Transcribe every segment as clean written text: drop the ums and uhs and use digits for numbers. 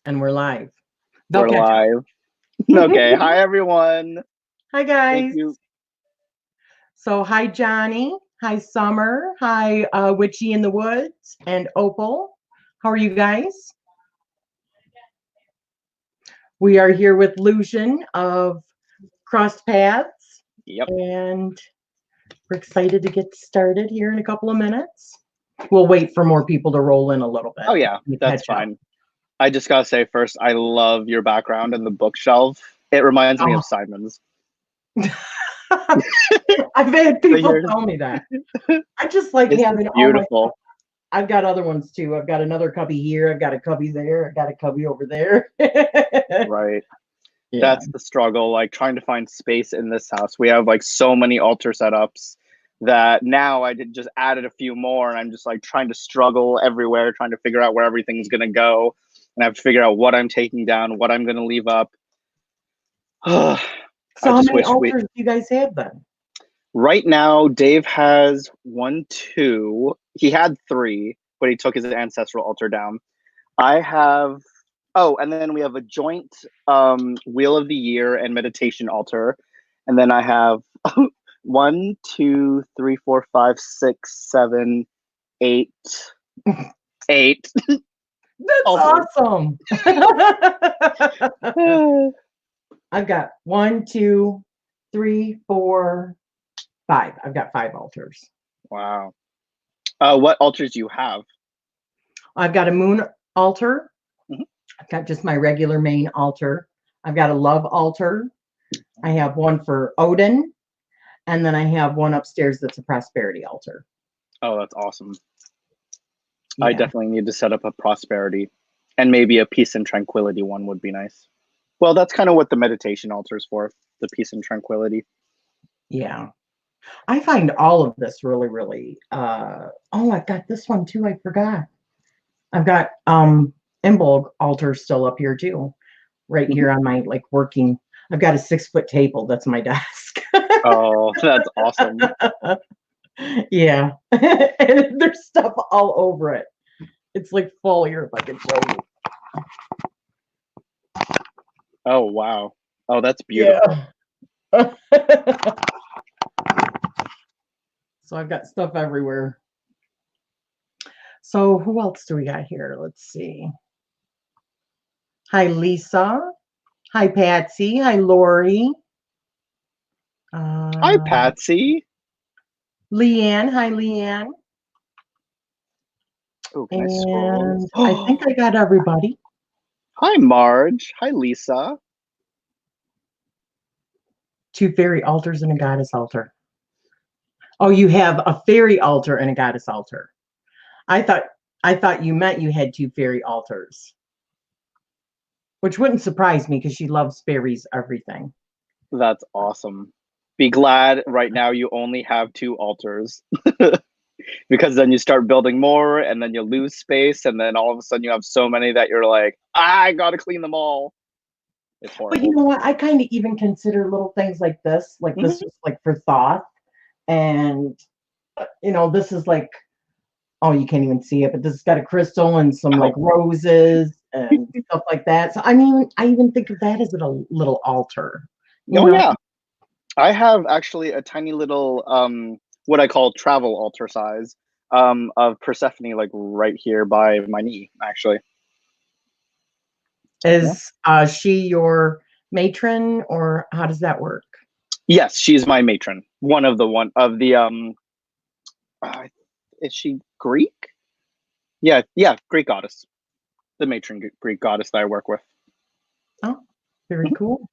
And we're live. We're live. Okay. Hi, everyone. Hi, Thank guys. you. So, hi, Johnny. Hi, Summer. Hi, Witchy in the Woods and Opal. How are you guys? We are here with Lucian of Crossed Paths. Yep. And we're excited to get started here in a couple of minutes. We'll wait for more people to roll in a little bit. Oh, yeah. That's fine. I just got to say first, I love your background and the bookshelf. It reminds me of Simon's. I've had people tell me that. I just like having beautiful. All I've got other ones too. I've got another cubby here. I've got a cubby there. I've got a cubby over there. Right. Yeah. That's the struggle, like trying to find space in this house. We have like so many altar setups that now I just added a few more, and I'm just like trying to struggle everywhere, trying to figure out where everything's going to go. And I have to figure out what I'm taking down, what I'm going to leave up. So how many altars do you guys have then? Right now, Dave has 1, 2. He had 3, but he took his ancestral altar down. I have, and then we have a joint Wheel of the Year and meditation altar. And then I have 1, 2, 3, 4, 5, 6, 7, 8. 8. That's awesome. I've got 1, 2, 3, 4, 5. I've got 5 altars. Wow. What altars do you have? I've got a moon altar. Mm-hmm. I've got just my regular main altar. I've got a love altar. I have one for Odin. And then I have one upstairs that's a prosperity altar. Oh, that's awesome. Yeah. I definitely need to set up a prosperity, and maybe a peace and tranquility one would be nice. Well, that's kind of what the meditation altar is for, the peace and tranquility. Yeah. I find all of this really, really, I've got this one too. I forgot. I've got Imbolg altar still up here too, right here on my working. I've got a 6-foot table. That's my desk. Oh, that's awesome. Yeah. And there's stuff all over it. It's like full here, if I can show you. Oh, wow. Oh, that's beautiful. Yeah. So I've got stuff everywhere. So who else do we got here? Let's see. Hi, Lisa. Hi, Patsy. Hi, Lori. Hi, Patsy. Leanne. Hi, Leanne. Oh, can I scroll? I think I got everybody. Hi, Marge. Hi, Lisa. 2 fairy altars and a goddess altar. Oh, you have a fairy altar and a goddess altar. I thought you meant you had 2 fairy altars, which wouldn't surprise me because she loves fairies, everything. That's awesome. Be glad right now you only have 2 altars. Because then you start building more, and then you lose space, and then all of a sudden you have so many that you're like, I gotta clean them all. It's horrible. But you know what? I kind of even consider little things like this. Like this was like for thought. And, this is like, oh, you can't even see it, but this has got a crystal and some like roses and stuff like that. So, I mean, I even think of that as a little altar. Yeah. I have actually a tiny little, what I call travel altar size of Persephone, like right here by my knee, actually. Is she your matron, or how does that work? Yes, she's my matron. One of the is she Greek? Yeah, Greek goddess. The matron Greek goddess that I work with. Oh, very cool.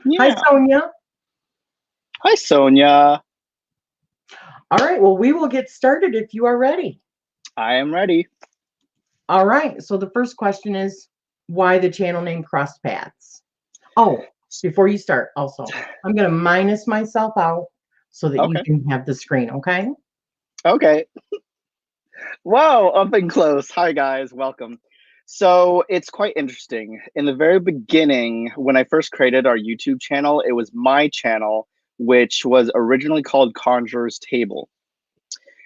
Yeah. Hi, Sonia. Hi, Sonia. All right, well, we will get started if you are ready. I am ready. All right, so the first question is, why the channel name Crossed Paths? Oh, before you start, also, I'm going to minus myself out so that you can have the screen, okay? Okay. Wow, up and close. Hi, guys. Welcome. So it's quite interesting. In the very beginning, when I first created our YouTube channel, it was my channel, which was originally called Conjurer's Table.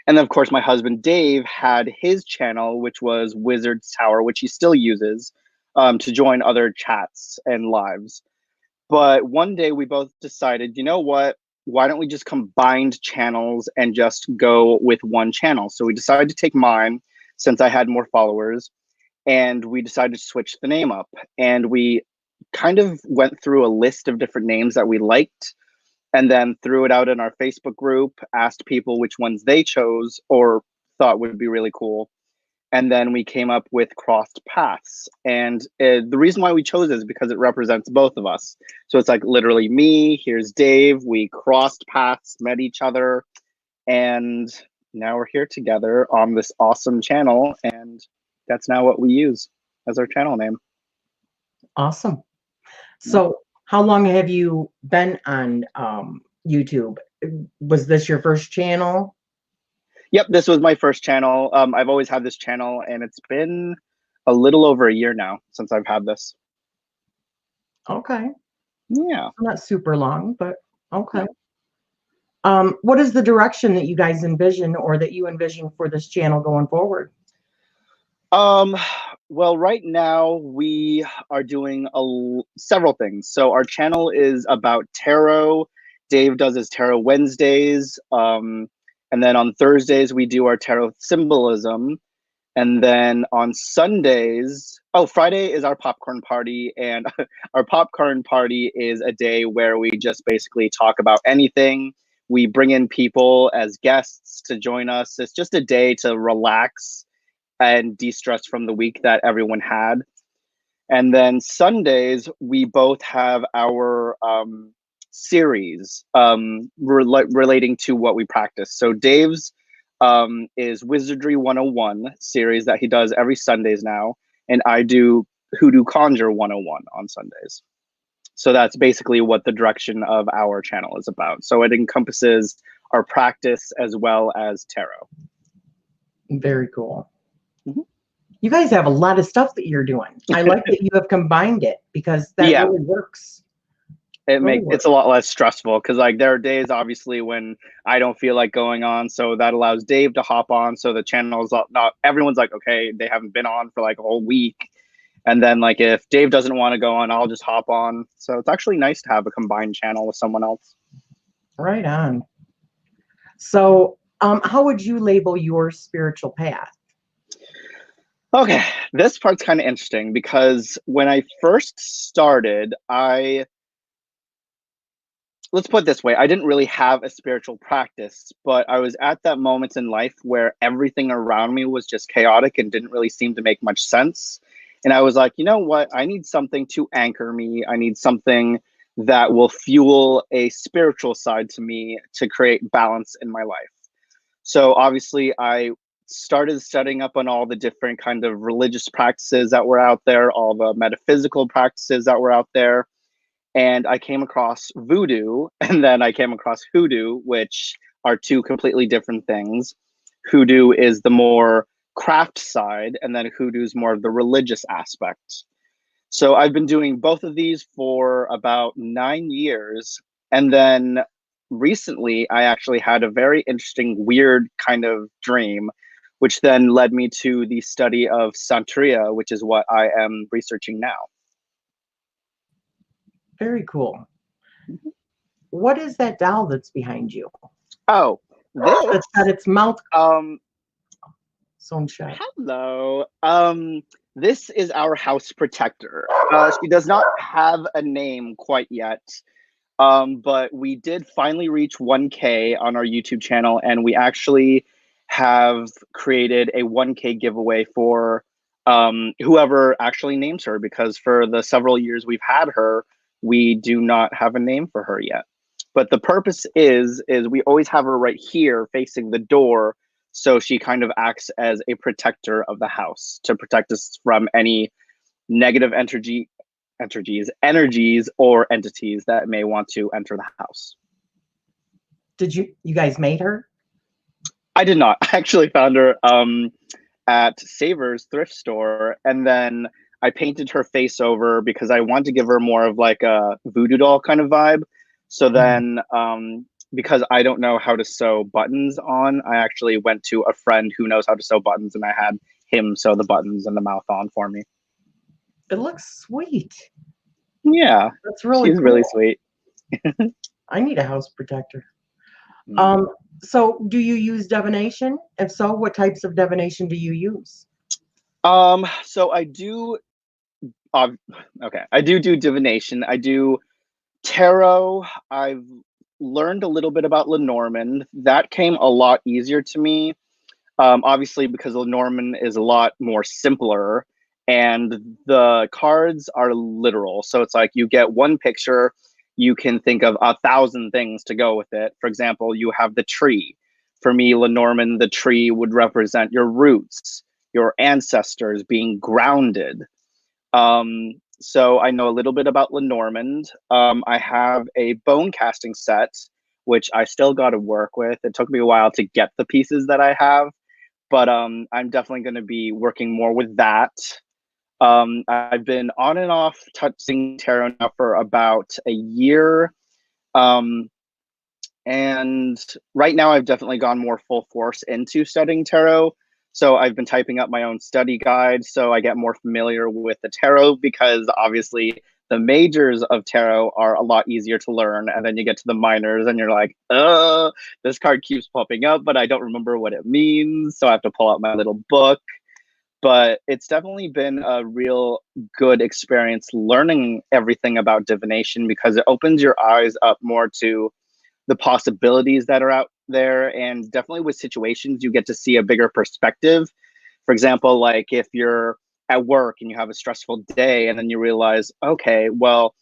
And then, of course, my husband, Dave, had his channel, which was Wizard's Tower, which he still uses. to join other chats and lives. But one day we both decided, you know what? Why don't we just combine channels and just go with one channel? So we decided to take mine since I had more followers, and we decided to switch the name up. And we kind of went through a list of different names that we liked, and then threw it out in our Facebook group, asked people which ones they chose or thought would be really cool. And then we came up with Crossed Paths. And the reason why we chose it is because it represents both of us. So it's like literally me, here's Dave, we crossed paths, met each other, and now we're here together on this awesome channel. And that's now what we use as our channel name. Awesome. So how long have you been on YouTube? Was this your first channel? Yep, this was my first channel. I've always had this channel, and it's been a little over a year now since I've had this. Okay. Yeah. Not super long, but okay. What is the direction that you guys envision or that you envision for this channel going forward? Well, right now we are doing several things. So our channel is about tarot. Dave does his tarot Wednesdays. And then on Thursdays, we do our tarot symbolism. And then on Sundays, Friday is our popcorn party. And our popcorn party is a day where we just basically talk about anything. We bring in people as guests to join us. It's just a day to relax and de-stress from the week that everyone had. And then Sundays, we both have our series relating to what we practice. So Dave's is Wizardry 101 series that he does every Sundays now, and I do Hoodoo Conjure 101 on Sundays. So that's basically what the direction of our channel is about. So it encompasses our practice as well as tarot. Very cool. You guys have a lot of stuff that you're doing. I like that you have combined it because that really works. It's a lot less stressful because like there are days obviously when I don't feel like going on, so that allows Dave to hop on. So the channel's not everyone's like, okay, they haven't been on for like a whole week, and then like if Dave doesn't want to go on, I'll just hop on. So it's actually nice to have a combined channel with someone else. Right on. So how would you label your spiritual path? Okay, this part's kind of interesting because when I first started, let's put it this way, I didn't really have a spiritual practice, but I was at that moment in life where everything around me was just chaotic and didn't really seem to make much sense. And I was like, you know what? I need something to anchor me. I need something that will fuel a spiritual side to me to create balance in my life. So obviously I started studying up on all the different kind of religious practices that were out there, all the metaphysical practices that were out there. And I came across voodoo, and then I came across hoodoo, which are two completely different things. Hoodoo is the more craft side, and then hoodoo is more of the religious aspect. So I've been doing both of these for about 9 years. And then recently, I actually had a very interesting, weird kind of dream, which then led me to the study of Santeria, which is what I am researching now. Very cool. What is that doll that's behind you? Oh, this? It's got its mouth sewn shut. Hello. This is our house protector. She does not have a name quite yet, but we did finally reach 1K on our YouTube channel, and we actually have created a 1K giveaway for whoever actually names her, because for the several years we've had her, we do not have a name for her yet. But the purpose is we always have her right here facing the door, so she kind of acts as a protector of the house to protect us from any negative energies or entities that may want to enter the house. Did you guys made her? I did not. I actually found her at Savers thrift store, and then I painted her face over because I wanted to give her more of like a voodoo doll kind of vibe. So then because I don't know how to sew buttons on, I actually went to a friend who knows how to sew buttons, and I had him sew the buttons and the mouth on for me. It looks sweet. Yeah, That's really she's cool. really sweet. I need a house protector. Mm. So do you use divination? If so, what types of divination do you use? So I do. Uh, okay, I do divination. I do tarot. I've learned a little bit about Lenormand. That came a lot easier to me. Obviously, because Lenormand is a lot more simpler, and the cards are literal. So it's like you get one picture, you can think of 1,000 things to go with it. For example, you have the tree. For me, Lenormand, the tree would represent your roots, your ancestors being grounded. So I know a little bit about Lenormand. I have a bone casting set, which I still got to work with. It took me a while to get the pieces that I have, but I'm definitely going to be working more with that. I've been on and off touching tarot now for about a year. Um, and right now, I've definitely gone more full force into studying tarot. So I've been typing up my own study guide so I get more familiar with the tarot, because obviously the majors of tarot are a lot easier to learn. And then you get to the minors and you're like, this card keeps popping up, but I don't remember what it means. So I have to pull out my little book. But it's definitely been a real good experience learning everything about divination, because it opens your eyes up more to the possibilities that are out there. And definitely with situations, you get to see a bigger perspective. For example, like if you're at work and you have a stressful day, and then you realize, okay, well,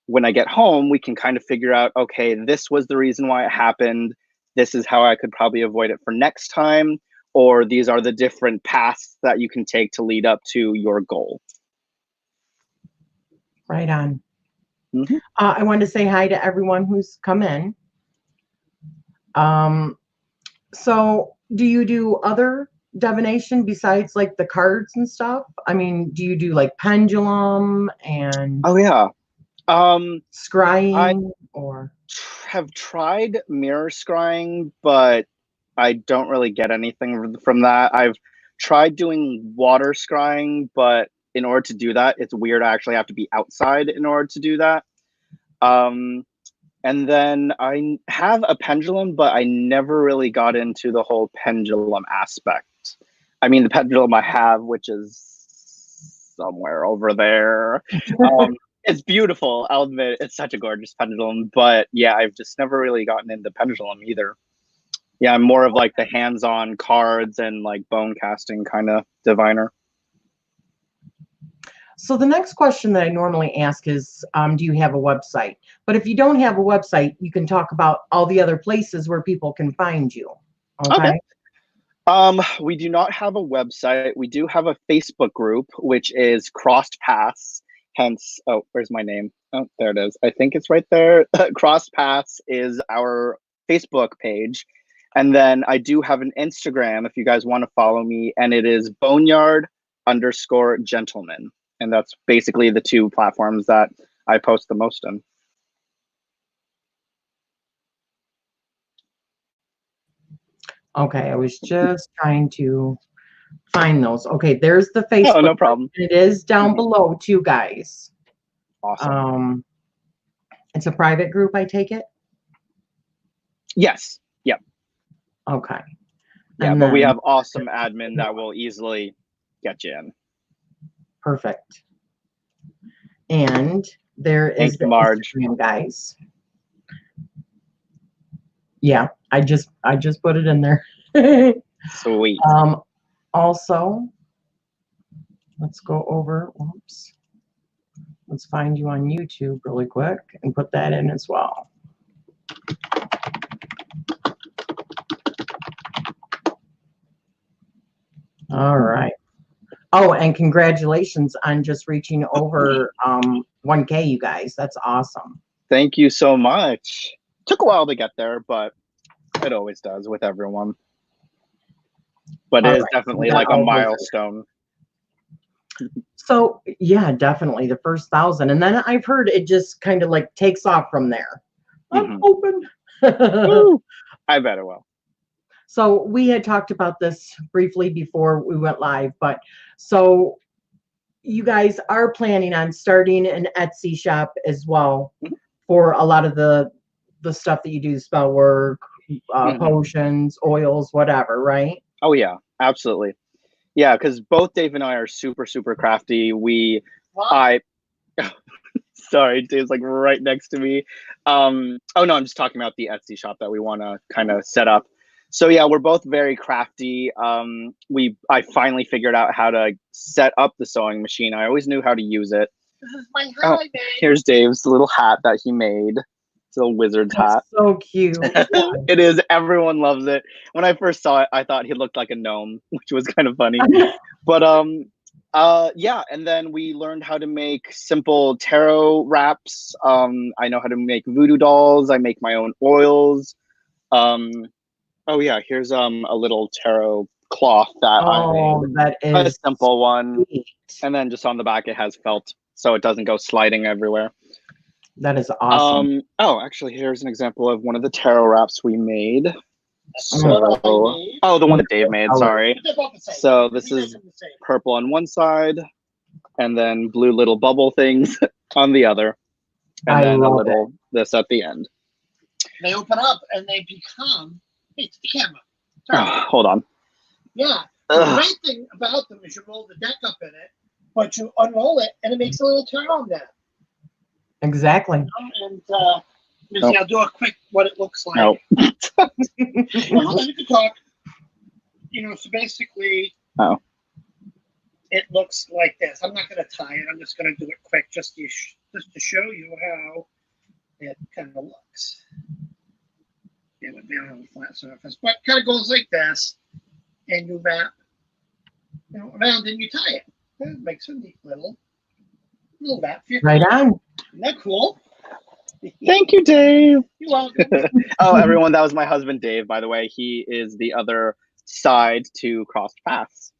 when I get home, we can kind of figure out, okay, this was the reason why it happened. This is how I could probably avoid it for next time. Or these are the different paths that you can take to lead up to your goal. Right on. Mm-hmm. I wanted to say hi to everyone who's come in. So do you do other divination besides like the cards and stuff? I mean, do you do like pendulum and Oh, yeah. I scrying or? have tried mirror scrying, but I don't really get anything from that. I've tried doing water scrying, but in order to do that, it's weird. I actually have to be outside in order to do that. Um, and then I have a pendulum, but I never really got into the whole pendulum aspect. I mean, the pendulum I have, which is somewhere over there, it's beautiful. I'll admit, it's such a gorgeous pendulum. But yeah, I've just never really gotten into pendulum either. Yeah, I'm more of like the hands-on cards and like bone casting kind of diviner. So the next question that I normally ask is, do you have a website? But if you don't have a website, you can talk about all the other places where people can find you. Okay. Okay. We do not have a website. We do have a Facebook group, which is Crossed Paths. Hence, oh, where's my name? Oh, there it is. I think it's right there. Crossed Paths is our Facebook page. And then I do have an Instagram if you guys want to follow me, and it is boneyard_gentleman. And that's basically the two platforms that I post the most in. Okay, I was just trying to find those. Okay, there's the Facebook. Oh, no problem. It is down below too, guys. Awesome. It's a private group, I take it? Yes. Yep. Okay. Yeah, And but we then, have awesome admin that will easily get you in. perfect. And there is Thank the you, Marge. Instagram, guys. Yeah, I just put it in there. Sweet. Also, let's go over, whoops. Let's find you on YouTube really quick and put that in as well. All right. Oh, and congratulations on just reaching over 1K, you guys. That's awesome. Thank you so much. Took a while to get there, but it always does with everyone. But it is definitely like a milestone. So yeah, definitely the first 1,000, and then I've heard it just kind of like takes off from there. I'm hoping. I bet it will. So we had talked about this briefly before we went live, but so you guys are planning on starting an Etsy shop as well Mhm. for a lot of the stuff that you do, spell work, Mhm. potions, oils, whatever, right? Oh yeah, absolutely. Yeah, because both Dave and I are super, super crafty. I, sorry, Dave's like right next to me. Oh no, I'm just talking about the Etsy shop that we want to kind of set up. So yeah, we're both very crafty. I finally figured out how to set up the sewing machine. I always knew how to use it. This is my Oh, holiday. here's Dave's little hat that he made. It's a little wizard's That's hat. so cute. Yeah. It is. Everyone loves it. When I first saw it, I thought he looked like a gnome, which was kind of funny. But yeah, and then we learned how to make simple tarot wraps. I know how to make voodoo dolls. I make my own oils. Oh yeah, here's a little tarot cloth that I made. That A is simple one. sweet. And then just on the back it has felt so it doesn't go sliding everywhere. That is awesome. Oh, actually here's an example of one of the tarot wraps we made. So, made. oh, the one that Dave made, sorry. They're both the same. So this You guys is are the same. purple on one side, and then blue little bubble things on the other, and I then a love little this at the end. They open up and they become. Hey, it's the camera. Oh, Sorry. hold on. Yeah. The Ugh. great thing about them is you roll the deck up in it, but you unroll it and it makes a little turn on there. Exactly. And I'll do a quick what it looks like. No. Well, hold on, you can talk. So basically, it looks like this. I'm not going to tie it. I'm just going to do it quick, just to show you how it kind of looks. It would be on a flat surface, but kind of goes like this, and you wrap, around and you tie it. That makes a neat little wrap. Right on. Isn't that cool? Thank you, Dave. You're welcome. Oh, everyone, that was my husband, Dave, by the way. He is the other side to Crossed Paths.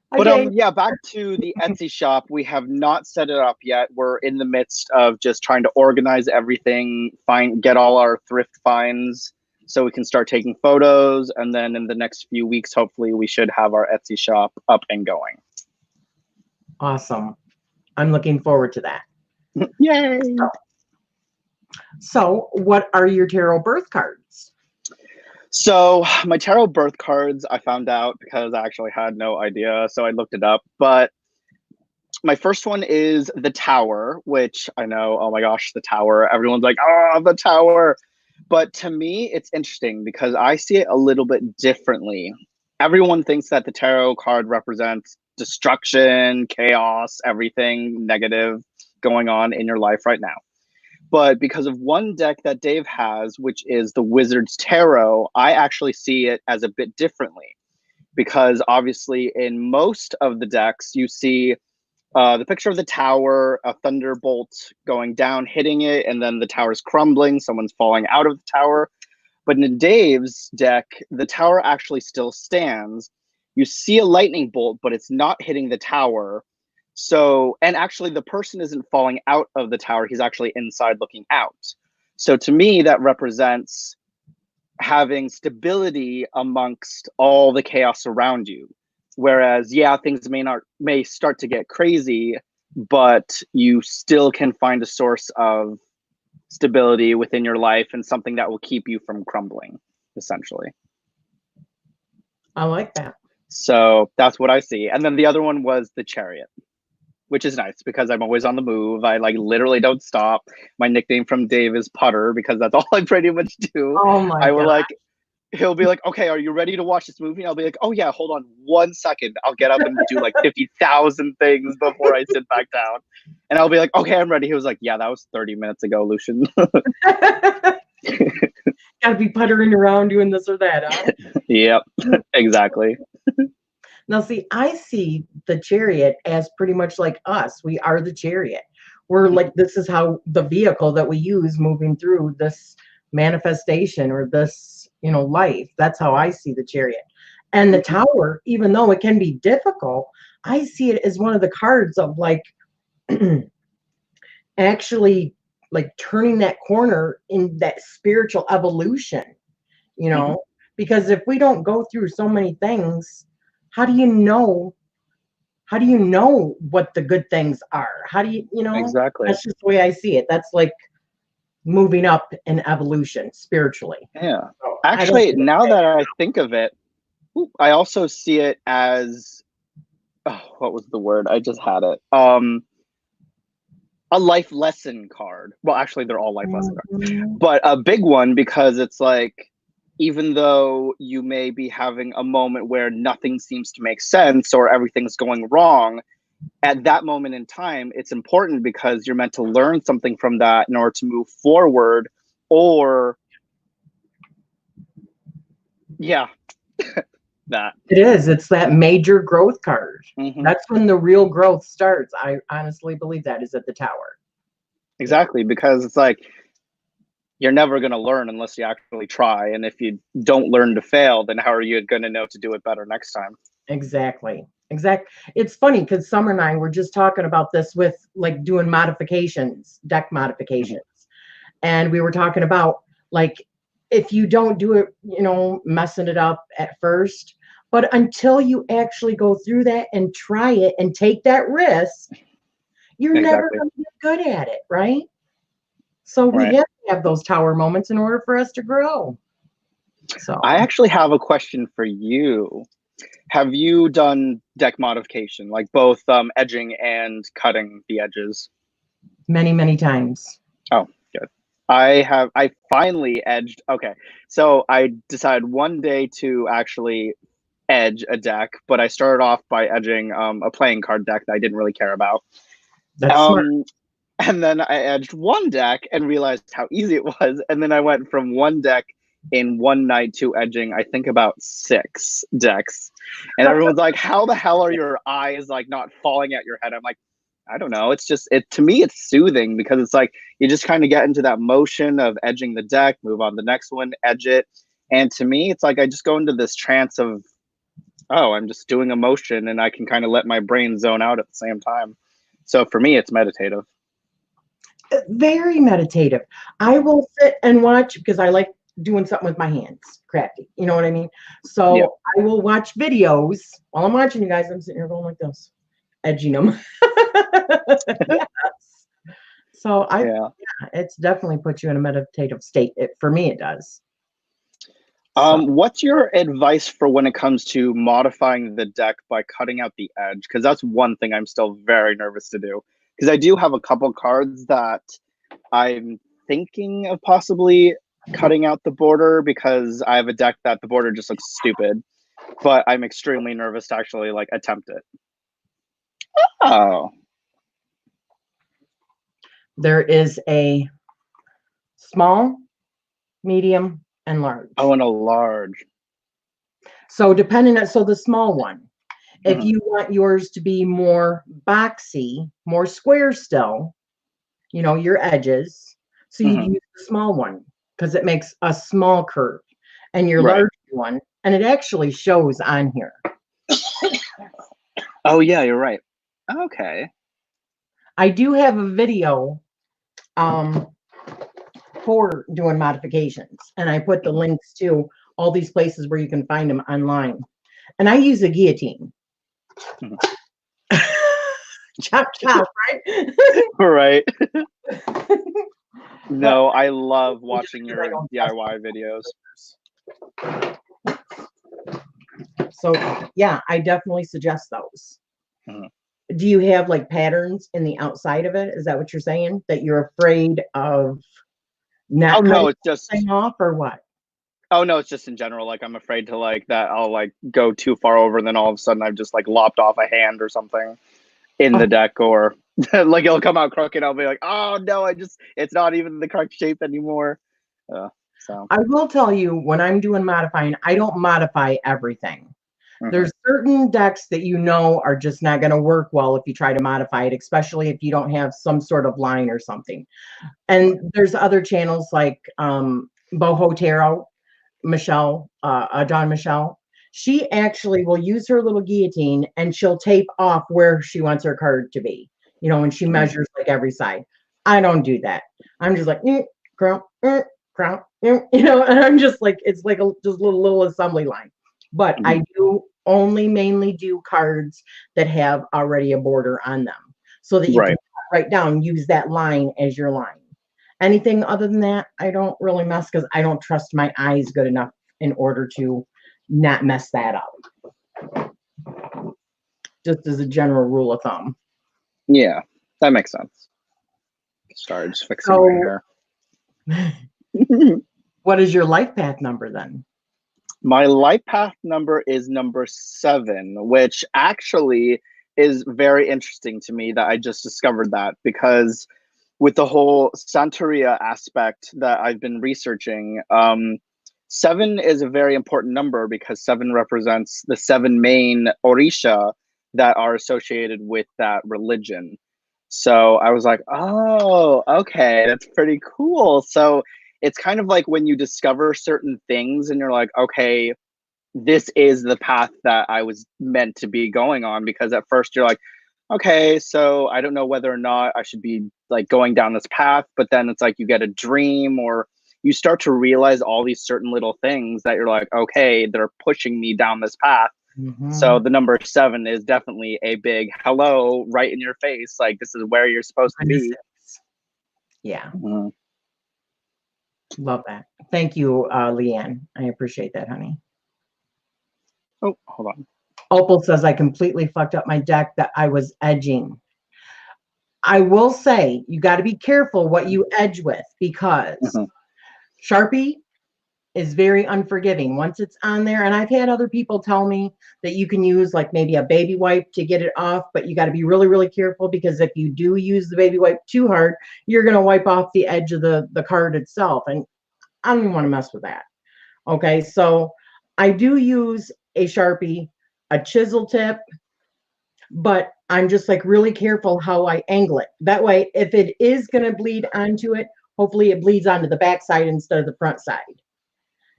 But yeah, back to the Etsy shop. We have not set it up yet. We're in the midst of just trying to organize everything, get all our thrift finds so we can start taking photos. And then in the next few weeks, hopefully we should have our Etsy shop up and going. Awesome. I'm looking forward to that. Yay! So what are your tarot birth cards? So my tarot birth cards, I found out because I actually had no idea. So I looked it up. But my first one is the Tower, which I know, oh my gosh, the Tower. Everyone's like, oh, the Tower. But to me, it's interesting because I see it a little bit differently. Everyone thinks that the tarot card represents destruction, chaos, everything negative going on in your life right now. But because of one deck that Dave has, which is the Wizard's Tarot, I actually see it as a bit differently. Because obviously in most of the decks, you see the picture of the tower, a thunderbolt going down, hitting it, and then the tower's crumbling, someone's falling out of the tower. But in Dave's deck, the tower actually still stands. You see a lightning bolt, but it's not hitting the tower. So, and actually the person isn't falling out of the tower, he's actually inside looking out. So to me, that represents having stability amongst all the chaos around you. Whereas, yeah, things may start to get crazy, but you still can find a source of stability within your life and something that will keep you from crumbling, essentially. I like that. So that's what I see. And then the other one was the Chariot, which is nice because I'm always on the move. I literally don't stop. My nickname from Dave is Putter because that's all I pretty much do. Oh my God. He'll be like, okay, are you ready to watch this movie? And I'll be like, oh yeah, hold on 1 second. I'll get up and do 50,000 things before I sit back down. And I'll be like, okay, I'm ready. He was like, yeah, that was 30 minutes ago, Lucian. Gotta be puttering around doing this or that, huh? Yep, exactly. Now, see, I see the Chariot as pretty much like us. We are the Chariot. We're like, this is how the vehicle that we use moving through this manifestation or this, life. That's how I see the Chariot. And the Tower, even though it can be difficult, I see it as one of the cards of actually turning that corner in that spiritual evolution, because if we don't go through so many things, how do you know how do you know what the good things are? How do you, Exactly. That's just the way I see it. That's like moving up in evolution spiritually. Yeah. So Actually, now that I think of it, I also see it as, what was the word? I just had it. A life lesson card. Well, actually, they're all life lesson cards, but a big one, because it's like, even though you may be having a moment where nothing seems to make sense or everything's going wrong, at that moment in time, it's important because you're meant to learn something from that in order to move forward, or that. It is. It's that major growth card. That's when the real growth starts. I honestly believe that is at the tower. Exactly, because it's like, you're never going to learn unless you actually try. And if you don't learn to fail, then how are you going to know to do it better next time? Exactly. It's funny because Summer and I were just talking about this with like doing modifications, deck modifications. And we were talking about like, if you don't do it, messing it up at first, but until you actually go through that and try it and take that risk, you're never going to get good at it, right? So we have to have those tower moments in order for us to grow. So I actually have a question for you. Have you done deck modification, like both edging and cutting the edges? Many, many times. Oh, good. I finally edged. Okay, so I decided one day to actually edge a deck, but I started off by edging a playing card deck that I didn't really care about. That's smart. And then I edged one deck and realized how easy it was. And then I went from one deck in one night to edging, I think, about 6 decks. And everyone's like, how the hell are your eyes like not falling at your head? I'm like, I don't know. It's just, to me, it's soothing, because it's like, you just kind of get into that motion of edging the deck, move on to the next one, edge it. And to me, it's like, I just go into this trance of, oh, I'm just doing a motion, and I can kind of let my brain zone out at the same time. So for me, it's meditative. Very meditative. I will sit and watch because I like doing something with my hands, crafty. You know what I mean? So I will watch videos while I'm watching you guys. I'm sitting here going like this, edging them. Yes. So it's definitely put you in a meditative state. For me, it does. What's your advice for when it comes to modifying the deck by cutting out the edge? Because that's one thing I'm still very nervous to do. Because I do have a couple cards that I'm thinking of possibly cutting out the border, because I have a deck that the border just looks stupid. But I'm extremely nervous to actually like attempt it. Oh. There is a small, medium, and large. Oh, and a large. So the small one, if you want yours to be more boxy, more square still, your edges, so you use the small one because it makes a small curve, and your large one, and it actually shows on here. Oh yeah, you're right. Okay. I do have a video for doing modifications, and I put the links to all these places where you can find them online. And I use a guillotine. Chop, chop, right? Right. No, I love watching your DIY videos. So yeah, I definitely suggest those. Do you have like patterns in the outside of it? Is that what you're saying? That you're afraid of not no, it's just off, or what? Oh no, it's just in general. Like, I'm afraid to like that I'll like go too far over, and then all of a sudden I've just like lopped off a hand or something in the deck, or like it'll come out crooked. I'll be like, oh no, it's not even the correct shape anymore. So I will tell you, when I'm doing modifying, I don't modify everything. There's certain decks that are just not going to work well if you try to modify it, especially if you don't have some sort of line or something. And there's other channels like Boho Tarot, Michelle, John Michelle. She actually will use her little guillotine and she'll tape off where she wants her card to be, and she measures like every side. I don't do that. I'm just like, crown, crown, and I'm just like, it's like just a little assembly line. But I do only mainly do cards that have already a border on them, so that you can write down, use that line as your line. Anything other than that, I don't really mess, because I don't trust my eyes good enough in order to not mess that up. Just as a general rule of thumb. Yeah, that makes sense. Sorry, just fixing my hair. What is your life path number then? My life path number is number 7, which actually is very interesting to me that I just discovered that, because with the whole Santeria aspect that I've been researching, 7 is a very important number because 7 represents the 7 main Orisha that are associated with that religion. So I was like, oh, okay, that's pretty cool. So it's kind of like when you discover certain things and you're like, okay, this is the path that I was meant to be going on, because at first you're like, okay, so I don't know whether or not I should be like going down this path, but then it's like you get a dream, or you start to realize all these certain little things that you're like, okay, they're pushing me down this path. So the number 7 is definitely a big hello right in your face, like this is where you're supposed to be. Yeah. Love that. Thank you, Leanne. I appreciate that, honey. Oh, hold on. Opal says, I completely fucked up my deck that I was edging. I will say, you got to be careful what you edge with, because Sharpie is very unforgiving once it's on there. And I've had other people tell me that you can use like maybe a baby wipe to get it off, but you got to be really, really careful, because if you do use the baby wipe too hard, you're going to wipe off the edge of the card itself. And I don't even want to mess with that. Okay, so I do use a Sharpie, a chisel tip, but I'm just like really careful how I angle it. That way, if it is going to bleed onto it, hopefully it bleeds onto the back side instead of the front side.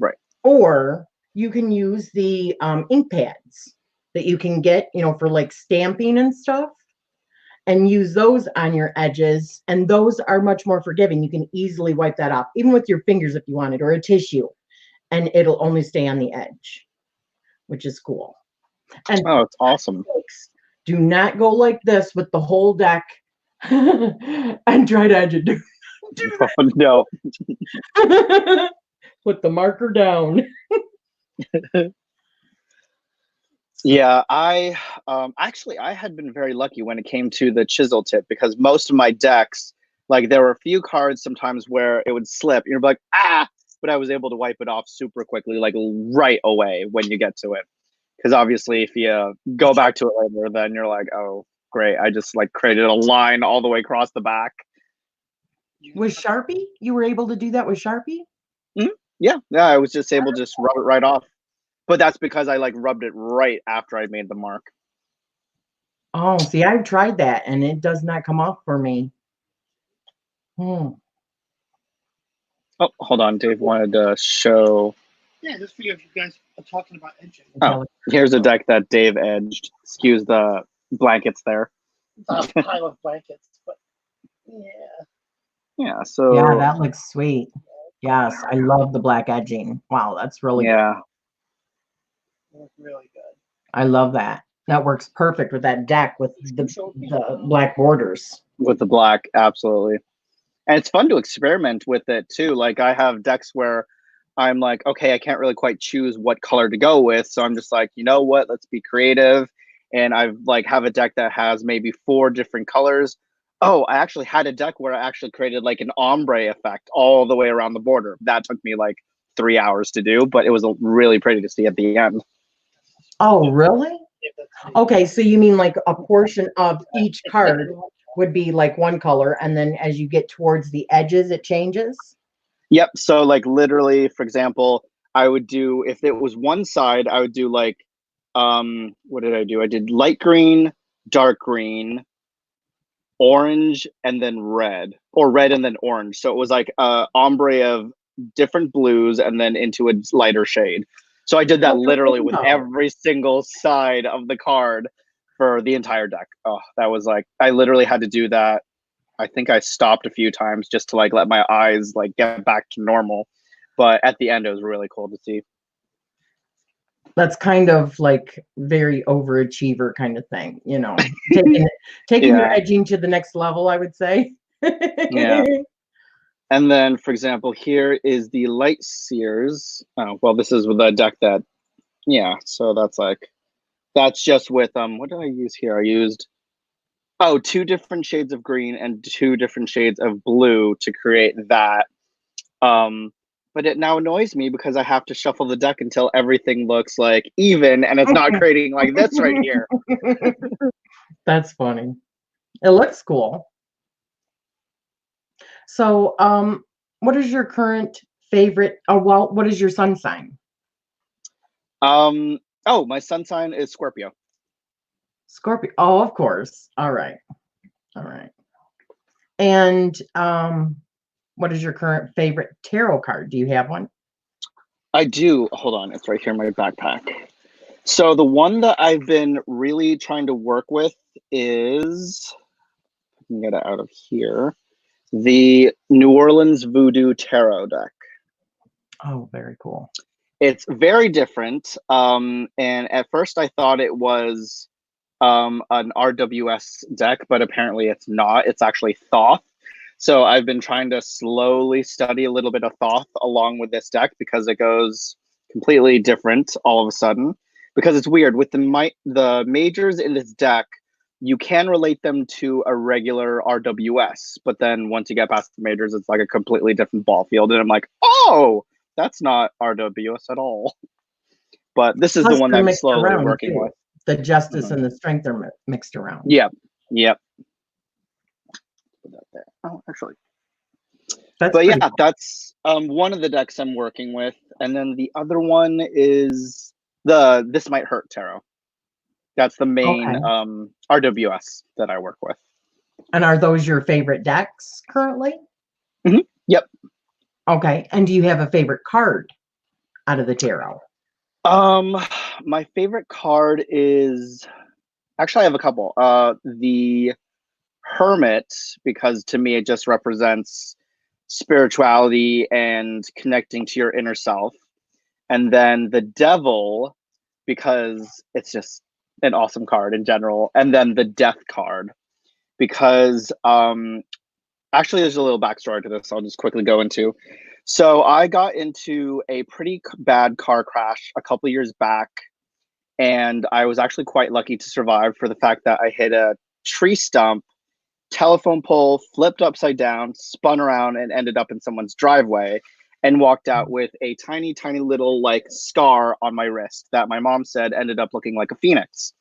Right. Or you can use the ink pads that you can get, for like stamping and stuff, and use those on your edges. And those are much more forgiving. You can easily wipe that off, even with your fingers if you wanted, or a tissue, and it'll only stay on the edge, which is cool. And oh, it's awesome. Do not go like this with the whole deck and try to edge it. Do Oh, no. Put the marker down. Yeah, I actually I had been very lucky when it came to the chisel tip, because most of my decks, like there were a few cards sometimes where it would slip. You're like, but I was able to wipe it off super quickly, like right away when you get to it. Because obviously, if you go back to it later, then you're like, oh, great, I just like created a line all the way across the back. With Sharpie? You were able to do that with Sharpie? Yeah, I was just able to just rub it right off. But that's because I like rubbed it right after I made the mark. Oh, see, I've tried that and it does not come off for me. Oh, hold on. Dave wanted to show. Yeah, this video of you guys are talking about edging. Oh, here's a deck that Dave edged. Excuse the blankets there. It's a pile of blankets, but yeah. Yeah, so. Yeah, that looks sweet. Yes, I love the black edging. Wow, that's really good. Look really good. I love that. That works perfect with that deck with the black borders. With the black, absolutely. And it's fun to experiment with it too. Like I have decks where I'm like, okay, I can't really quite choose what color to go with. So I'm just like, you know what, let's be creative. And I've like have a deck that has maybe 4 different colors. Oh, I actually had a deck where I actually created like an ombre effect all the way around the border. That took me like 3 hours to do, but it was really pretty to see at the end. Oh, really? Okay, so you mean like a portion of each card would be like one color, and then as you get towards the edges, it changes? Yep. So like literally, for example, I would do, if it was one side, I would do like, what did I do? I did light green, dark green, orange, and then red, or red and then orange. So it was like a ombre of different blues and then into a lighter shade. So I did that literally with every single side of the card for the entire deck. Oh, that was like, I literally had to do that. I think I stopped a few times just to like let my eyes like get back to normal. But at the end, it was really cool to see. That's kind of like very overachiever kind of thing, you know, taking your Yeah. edging to the next level, I would say. Yeah. And then, for example, here is the Light Seers. Oh, well, this is with a deck that, yeah, so that's just with, what did I use here? I used, 2 different shades of green and 2 different shades of blue to create that. But it now annoys me because I have to shuffle the deck until everything looks like even, and it's not creating like this right here. That's funny. It looks cool. So, what is your current favorite? Oh, well, what is your sun sign? My sun sign is Scorpio. Scorpio. Oh, of course. All right. All right. And what is your current favorite tarot card? Do you have one? I do. Hold on, it's right here in my backpack. So the one that I've been really trying to work with is, I can get it out of here, the New Orleans Voodoo Tarot deck. Oh, very cool. It's very different. And at first I thought it was an RWS deck, but apparently it's not. It's actually Thoth. So I've been trying to slowly study a little bit of Thoth along with this deck because it goes completely different all of a sudden. Because it's weird with the majors in this deck, you can relate them to a regular RWS, but then once you get past the majors, it's like a completely different ball field, and I'm like, oh, that's not RWS at all. But this is Plus the one they're that I'm mixed slowly around, working too. with. The justice and the strength are mixed around. Yep. Put that there. Oh, actually. But yeah, cool. That's one of the decks I'm working with, and then the other one is the This Might Hurt Tarot. That's the main RWS that I work with. And are those your favorite decks currently? Mm-hmm. Yep. Okay. And do you have a favorite card out of the tarot? My favorite card is, actually I have a couple. The Hermit, because to me it just represents spirituality and connecting to your inner self. And then the Devil, because it's just an awesome card in general. And then the Death card, because actually there's a little backstory to this I'll just quickly go into. So I got into a pretty bad car crash a couple years back, and I was actually quite lucky to survive for the fact that I hit a tree stump, telephone pole, flipped upside down, spun around, and ended up in someone's driveway, and walked out with a tiny, tiny little like scar on my wrist that my mom said ended up looking like a phoenix.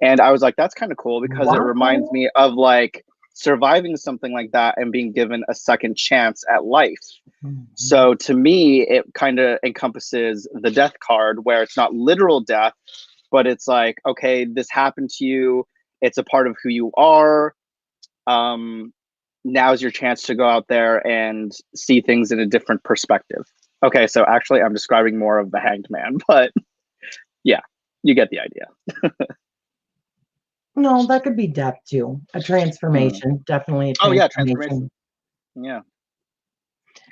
And I was like, that's kind of cool because it reminds me of like surviving something like that and being given a second chance at life. So to me, it kind of encompasses the Death card, where it's not literal death, but it's like, okay, this happened to you. It's a part of who you are. Now's your chance to go out there and see things in a different perspective. Okay, so actually I'm describing more of the Hanged Man, but yeah, you get the idea. No, that could be depth too. A transformation, definitely a transformation. Oh yeah, transformation. Yeah.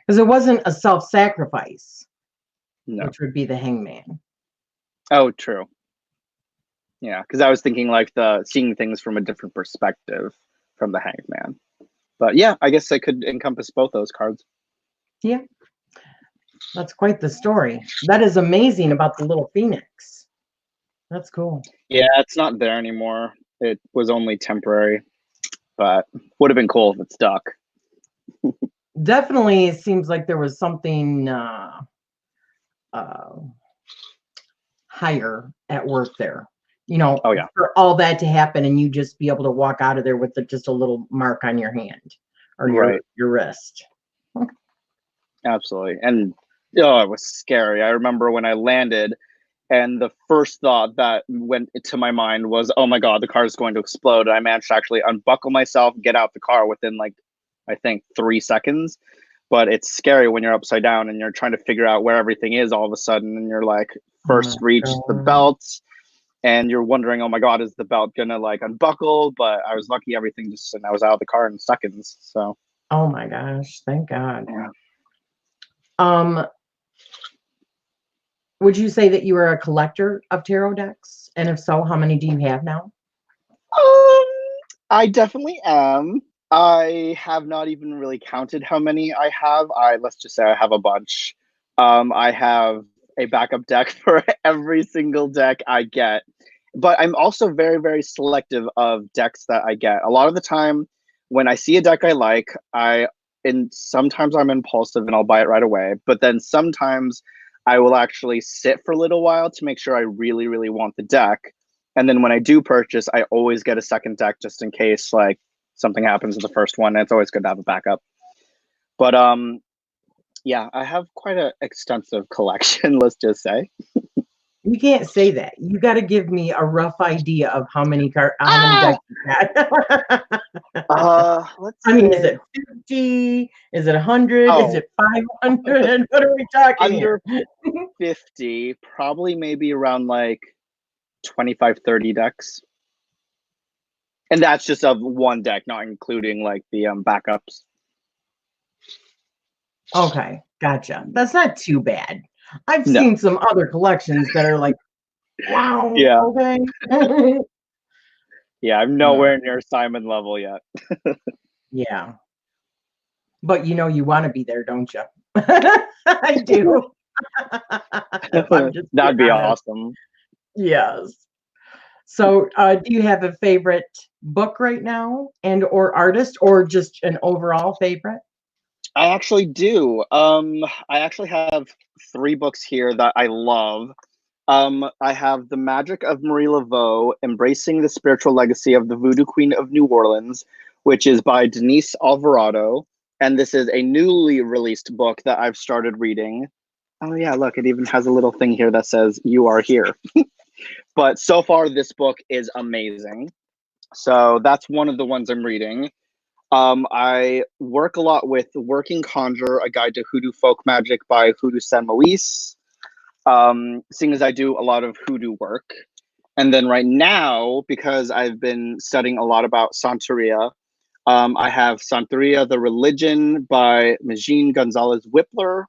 Because it wasn't a self-sacrifice, No. which would be the Hangman. Oh, true. Yeah, because I was thinking like the seeing things from a different perspective from the Hanged Man. But yeah, I guess I could encompass both those cards. Yeah. That's quite the story. That is amazing about the little phoenix. That's cool. Yeah, it's not there anymore. It was only temporary, but would have been cool if it stuck. Definitely, it seems like there was something higher at work there. You know, oh yeah, for all that to happen and you just be able to walk out of there with just a little mark on your hand or your wrist. Absolutely. And it was scary. I remember when I landed, and the first thought that went to my mind was, oh my God, the car is going to explode. And I managed to actually unbuckle myself, get out the car within like, I think 3 seconds. But it's scary when you're upside down and you're trying to figure out where everything is all of a sudden. And you're like, first reach the belts, and you're wondering, oh my God, is the belt gonna like unbuckle? But I was lucky, everything just, and I was out of the car in seconds. So. Oh my gosh, thank God. Yeah. Would you say that you are a collector of tarot decks? And if so, how many do you have now? I definitely am. I have not even really counted how many I have. Let's just say I have a bunch. I have a backup deck for every single deck I get. But I'm also very, very selective of decks that I get. A lot of the time when I see a deck I like, and sometimes I'm impulsive and I'll buy it right away. But then sometimes I will actually sit for a little while to make sure I really, really want the deck. And then when I do purchase, I always get a second deck just in case like something happens with the first one. And it's always good to have a backup. But yeah, I have quite an extensive collection, let's just say. You can't say that. You got to give me a rough idea of how many decks you got. Let's I mean, is it 50? Is it 100? Is it 500? What are we talking under here? 50, probably maybe around like 25, 30 decks. And that's just of one deck, not including like the backups. Okay, gotcha. That's not too bad. I've seen some other collections that are like, wow, yeah. Okay. Yeah, I'm nowhere near Simon level yet. Yeah. But you know you want to be there, don't you? I do. That'd be awesome. Yes. So do you have a favorite book right now and or artist or just an overall favorite? I actually do. I actually have 3 books here that I love. I have The Magic of Marie Laveau, Embracing the Spiritual Legacy of the Voodoo Queen of New Orleans, which is by Denise Alvarado. And this is a newly released book that I've started reading. Oh yeah, look, it even has a little thing here that says, "You are here." But so far, this book is amazing. So that's one of the ones I'm reading. I work a lot with Working Conjure, A Guide to Hoodoo Folk Magic by Hoodoo San Luis. Seeing as I do a lot of hoodoo work. And then right now, because I've been studying a lot about Santeria, I have Santeria, the Religion by Magine Gonzalez Whippler.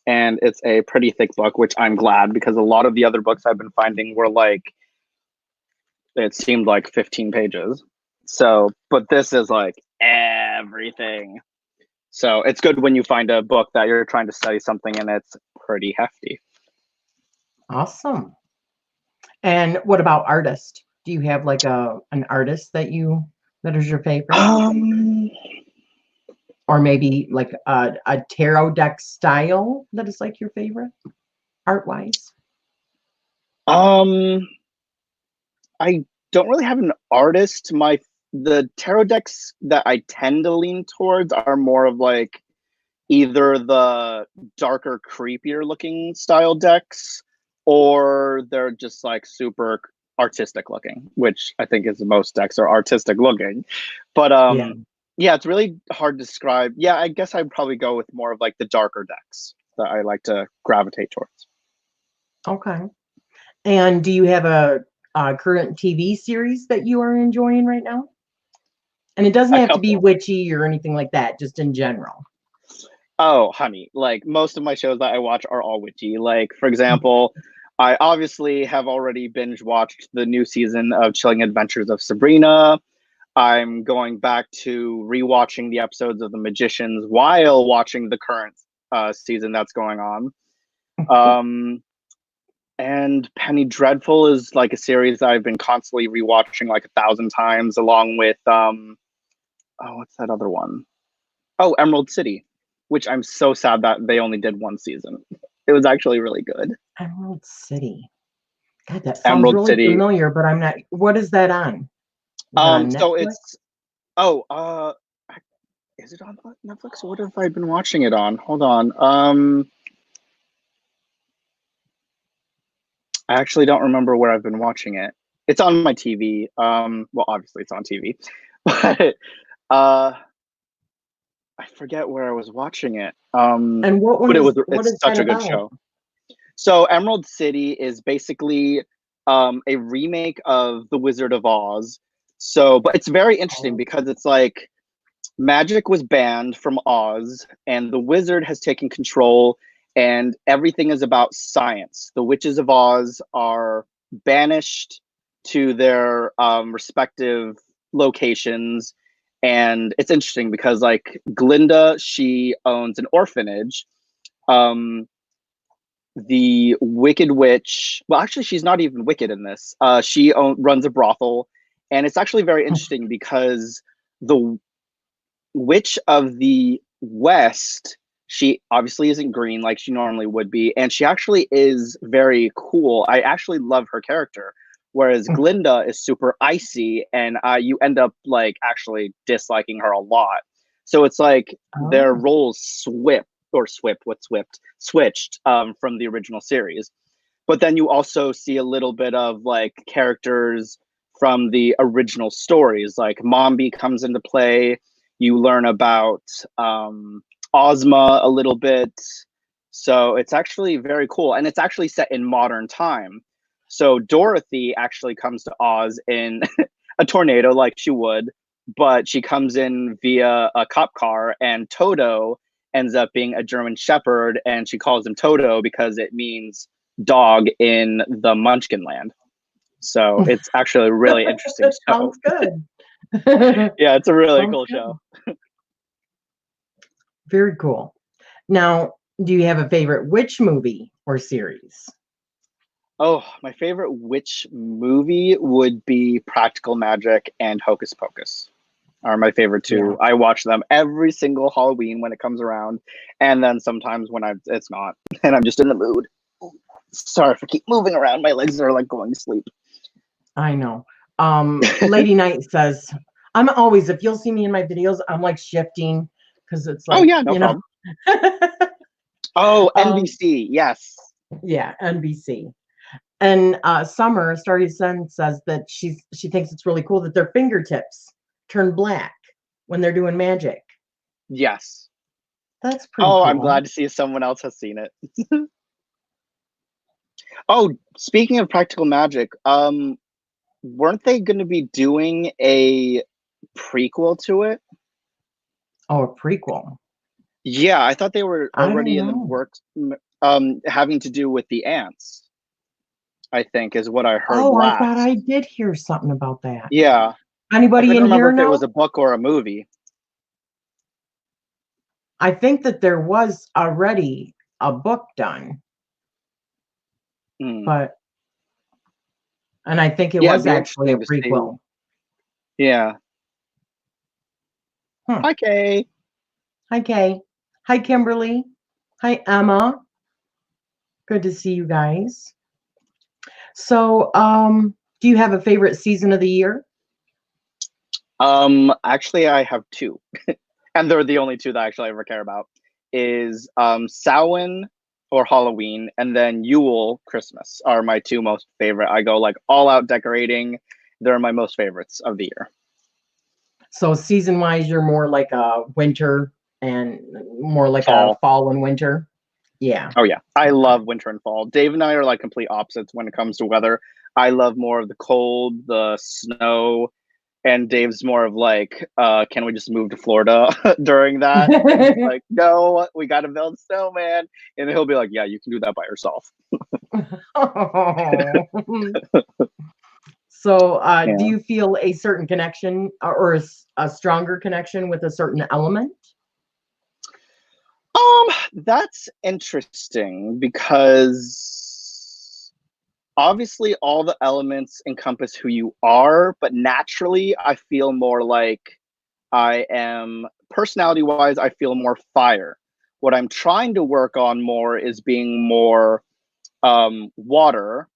And it's a pretty thick book, which I'm glad because a lot of the other books I've been finding were like, it seemed like 15 pages. So, but this is like everything. So it's good when you find a book that you're trying to study something and it's pretty hefty. Awesome. And what about artist? Do you have like an artist that is your favorite? Or maybe like a tarot deck style that is like your favorite art wise? I don't really have an artist. The tarot decks that I tend to lean towards are more of like either the darker, creepier looking style decks, or they're just like super artistic looking, which I think is most decks are artistic looking. But yeah, it's really hard to describe. Yeah, I guess I'd probably go with more of like the darker decks that I like to gravitate towards. Okay. And do you have a current TV series that you are enjoying right now? And it doesn't have to be witchy or anything like that, just in general. Oh, honey, like most of my shows that I watch are all witchy. Like, for example, I obviously have already binge watched the new season of Chilling Adventures of Sabrina. I'm going back to rewatching the episodes of The Magicians while watching the current season that's going on. And Penny Dreadful is like a series that I've been constantly rewatching like 1,000 times, along with what's that other one? Oh, Emerald City, which I'm so sad that they only did 1 season. It was actually really good. Emerald City. God, that sounds really familiar, but I'm not. What is that on? So it's is it on Netflix? What have I been watching it on? Hold on. I actually don't remember where I've been watching it. It's on my TV. Well, obviously it's on TV, but I forget where I was watching it. And what one? It's such a good show. So Emerald City is basically a remake of The Wizard of Oz. So, but it's very interesting because it's like magic was banned from Oz, and the wizard has taken control, and everything is about science. The witches of Oz are banished to their respective locations, and it's interesting because like Glinda, she owns an orphanage. The Wicked Witch, well, actually, she's not even wicked in this. She runs a brothel, and it's actually very interesting because the Witch of the West, she obviously isn't green like she normally would be, and she actually is very cool. I actually love her character, whereas Glinda is super icy, and you end up like actually disliking her a lot. So it's like their roles switched from the original series. But then you also see a little bit of like characters from the original stories, like Mombi comes into play. You learn about Ozma a little bit. So it's actually very cool. And it's actually set in modern time. So Dorothy actually comes to Oz in a tornado like she would, but she comes in via a cop car, and Toto ends up being a German Shepherd, and she calls him Toto because it means dog in the Munchkin land. So it's actually a really interesting show. Sounds good. Yeah, it's a really cool show. Very cool. Now, do you have a favorite witch movie or series? Oh, my favorite witch movie would be Practical Magic and Hocus Pocus. Are my favorite two. Yeah. I watch them every single Halloween when it comes around, and then sometimes when it's not, and I'm just in the mood. Sorry if I keep moving around. My legs are like going to sleep. I know. Lady Knight says, I'm always, if you'll see me in my videos, I'm like shifting because it's like, oh yeah, no problem. Oh, NBC, yes. Yeah, NBC. And Summer, Starry Sun, says that she thinks it's really cool that their fingertips turn black when they're doing magic. Yes. That's pretty cool. I'm glad to see someone else has seen it. Oh, speaking of Practical Magic, weren't they going to be doing a prequel to it? Oh, a prequel. Yeah, I thought they were already in the works, having to do with the ants. I think is what I heard. Oh, last. I thought I did hear something about that. Yeah. Anybody in here know? If it was a book or a movie. I think that there was already a book done, but, and I think it was actually a prequel. Yeah. Hi, Kay. Hi, Kay. Hi, Kimberly. Hi, Emma. Good to see you guys. So, do you have a favorite season of the year? Actually, I have two, and they're the only two that I actually ever care about. Is Samhain or Halloween, and then Yule, Christmas are my two most favorite. I go like all out decorating. They're my most favorites of the year. So season-wise, you're more like a winter and more like a fall and winter. Yeah. Oh yeah, I love winter and fall. Dave and I are like complete opposites when it comes to weather. I love more of the cold, the snow, and Dave's more of like, can we just move to Florida during that? Like, no, we got to build snowman. And he'll be like, yeah, you can do that by yourself. So do you feel a certain connection or a stronger connection with a certain element? That's interesting because obviously all the elements encompass who you are, but naturally I feel more like I am, personality-wise, I feel more fire. What I'm trying to work on more is being more water.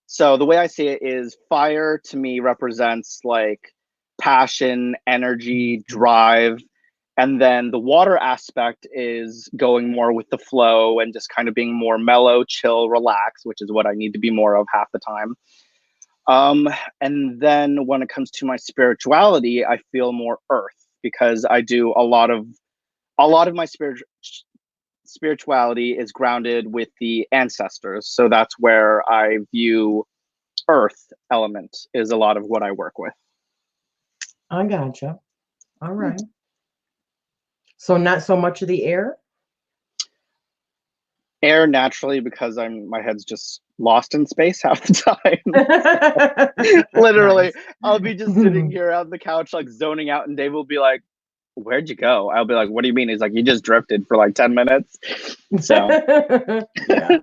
So the way I see it is fire to me represents like passion, energy, drive. And then the water aspect is going more with the flow and just kind of being more mellow, chill, relax, which is what I need to be more of half the time. And then when it comes to my spirituality, I feel more earth because I do a lot of my spirituality is grounded with the ancestors. So that's where I view earth element is a lot of what I work with. I gotcha. All right. So not so much of the air? Air naturally, because my head's just lost in space half the time. Literally, Nice. I'll be just sitting here on the couch, like zoning out, and Dave will be like, "Where'd you go?" I'll be like, "What do you mean?" He's like, "You just drifted for like 10 minutes." So Yeah,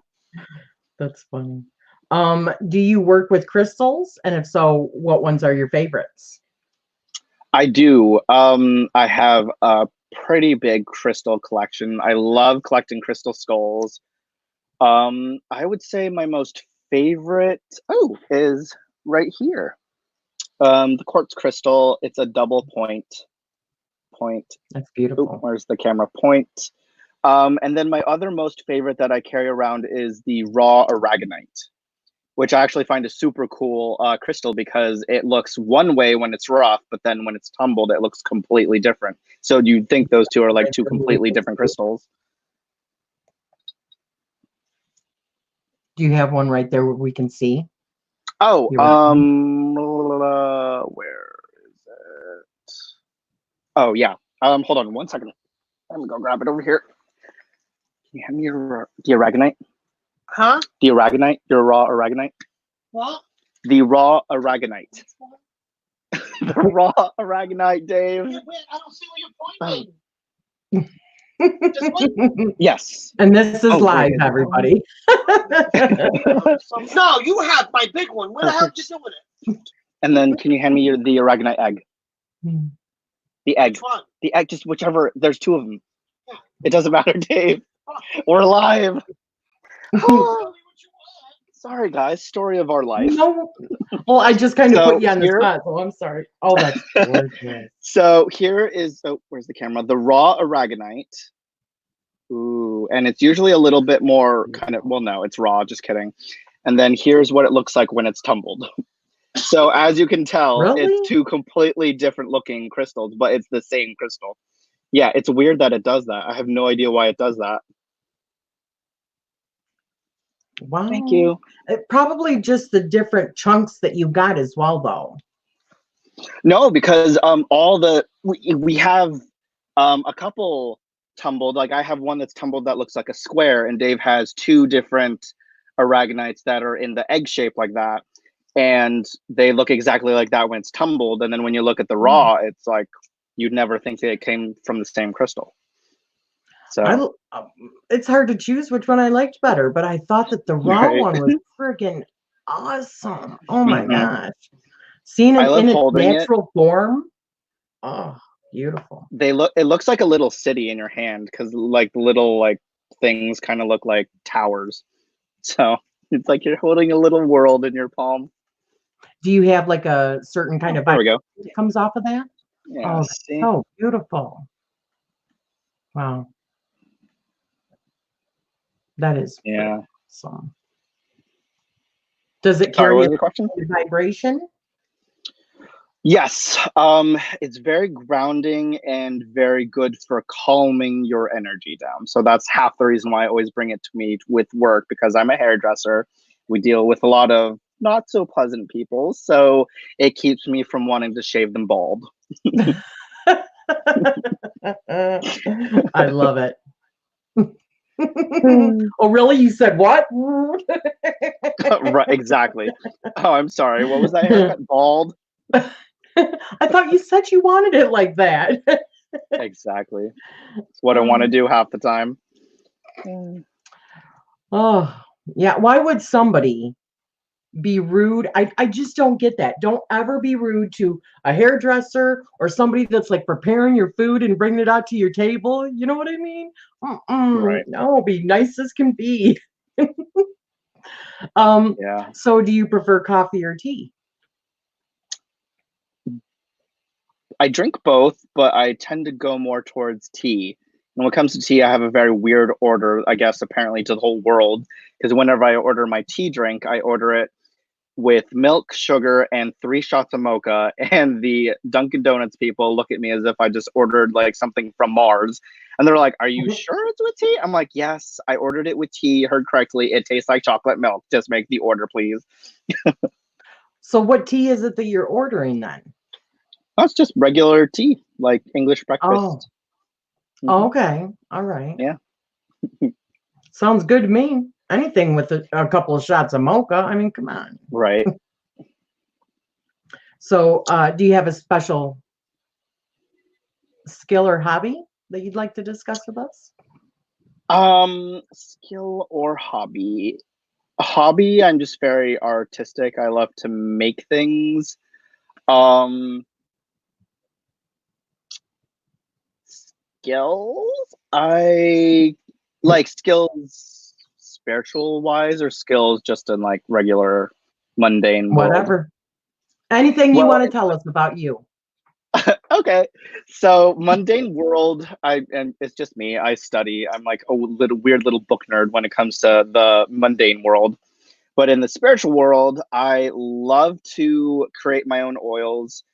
that's funny. Do you work with crystals? And if so, what ones are your favorites? I do. I have a pretty big crystal collection. I love collecting crystal skulls. I would say my most favorite is right here. The quartz crystal. It's a double point. That's beautiful. Where's the camera? Point. And then my other most favorite that I carry around is the raw aragonite, which I actually find a super cool crystal because it looks one way when it's rough, but then when it's tumbled, it looks completely different. So you'd think those two are like two completely different crystals. Do you have one right there where we can see? Oh, where is it? Oh, yeah. Hold on 1 second. Let me go grab it over here. Can you hand me the aragonite? Huh? The aragonite? Your raw aragonite? What? The raw aragonite. The raw aragonite, Dave. Yeah, wait, I don't see where you're pointing. Just wait. Yes. And this is live, everybody. No, you have my big one. Where the hell did you do with it? And then can you hand me the aragonite egg? The egg. Which one? The egg, just whichever. There's two of them. It doesn't matter, Dave. We're live. Sorry, guys. Story of our life. No. Well, I just kind of put you on the spot, so I'm sorry. Oh, that's gorgeous. So here is, where's the camera? The raw aragonite. Ooh, and it's usually a little bit more kind of, well, no, it's raw, just kidding. And then here's what it looks like when it's tumbled. So as you can tell, Really? It's two completely different looking crystals, but it's the same crystal. Yeah, it's weird that it does that. I have no idea why it does that. Wow. Thank you. Probably just the different chunks that you got as well, though. No, because we have a couple tumbled. Like I have one that's tumbled that looks like a square, and Dave has two different aragonites that are in the egg shape like that, and they look exactly like that when it's tumbled. And then when you look at the raw, it's like you'd never think that it came from the same crystal. So it's hard to choose which one I liked better, but I thought that the raw one was freaking awesome. Oh my gosh. Seeing it in its natural form. Oh, beautiful. It looks like a little city in your hand because like little like things kind of look like towers. So it's like you're holding a little world in your palm. Do you have like a certain kind of there we go. that comes off of that? Yeah. Oh, so beautiful. Wow. That is awesome. Does it carry a vibration? Yes. It's very grounding and very good for calming your energy down. So that's half the reason why I always bring it to me with work, because I'm a hairdresser. We deal with a lot of not so pleasant people. So it keeps me from wanting to shave them bald. I love it. Oh, really? You said what? Right, exactly. Oh, I'm sorry. What was that haircut? Bald? I thought you said you wanted it like that. Exactly. It's what I want to do half the time. Oh, yeah. Why would somebody be rude? I just don't get that. Don't ever be rude to a hairdresser or somebody that's like preparing your food and bringing it out to your table. You know what I mean? Right. No, be nice as can be. Yeah. So do you prefer coffee or tea? I drink both, but I tend to go more towards tea. And when it comes to tea, I have a very weird order, I guess, apparently to the whole world. Because whenever I order my tea drink, I order it with milk, sugar, and 3 shots of mocha. And the Dunkin' Donuts people look at me as if I just ordered like something from Mars. And they're like, "Are you sure it's with tea?" I'm like, "Yes, I ordered it with tea. Heard correctly. It tastes like chocolate milk. Just make the order, please." So what tea is it that you're ordering then? That's just regular tea, like English breakfast. Oh. Okay. All right. Yeah. Sounds good to me. Anything with a couple of shots of mocha. I mean, come on. Right. So, do you have a special skill or hobby that you'd like to discuss with us? Skill or hobby? Hobby, I'm just very artistic. I love to make things. Skills? I like skills spiritual wise or skills just in like regular mundane world? Whatever. Anything you Well, want to tell us about you. okay. So mundane world, and it's just me. I study. I'm like a little weird little book nerd when it comes to the mundane world. But in the spiritual world, I love to create my own oils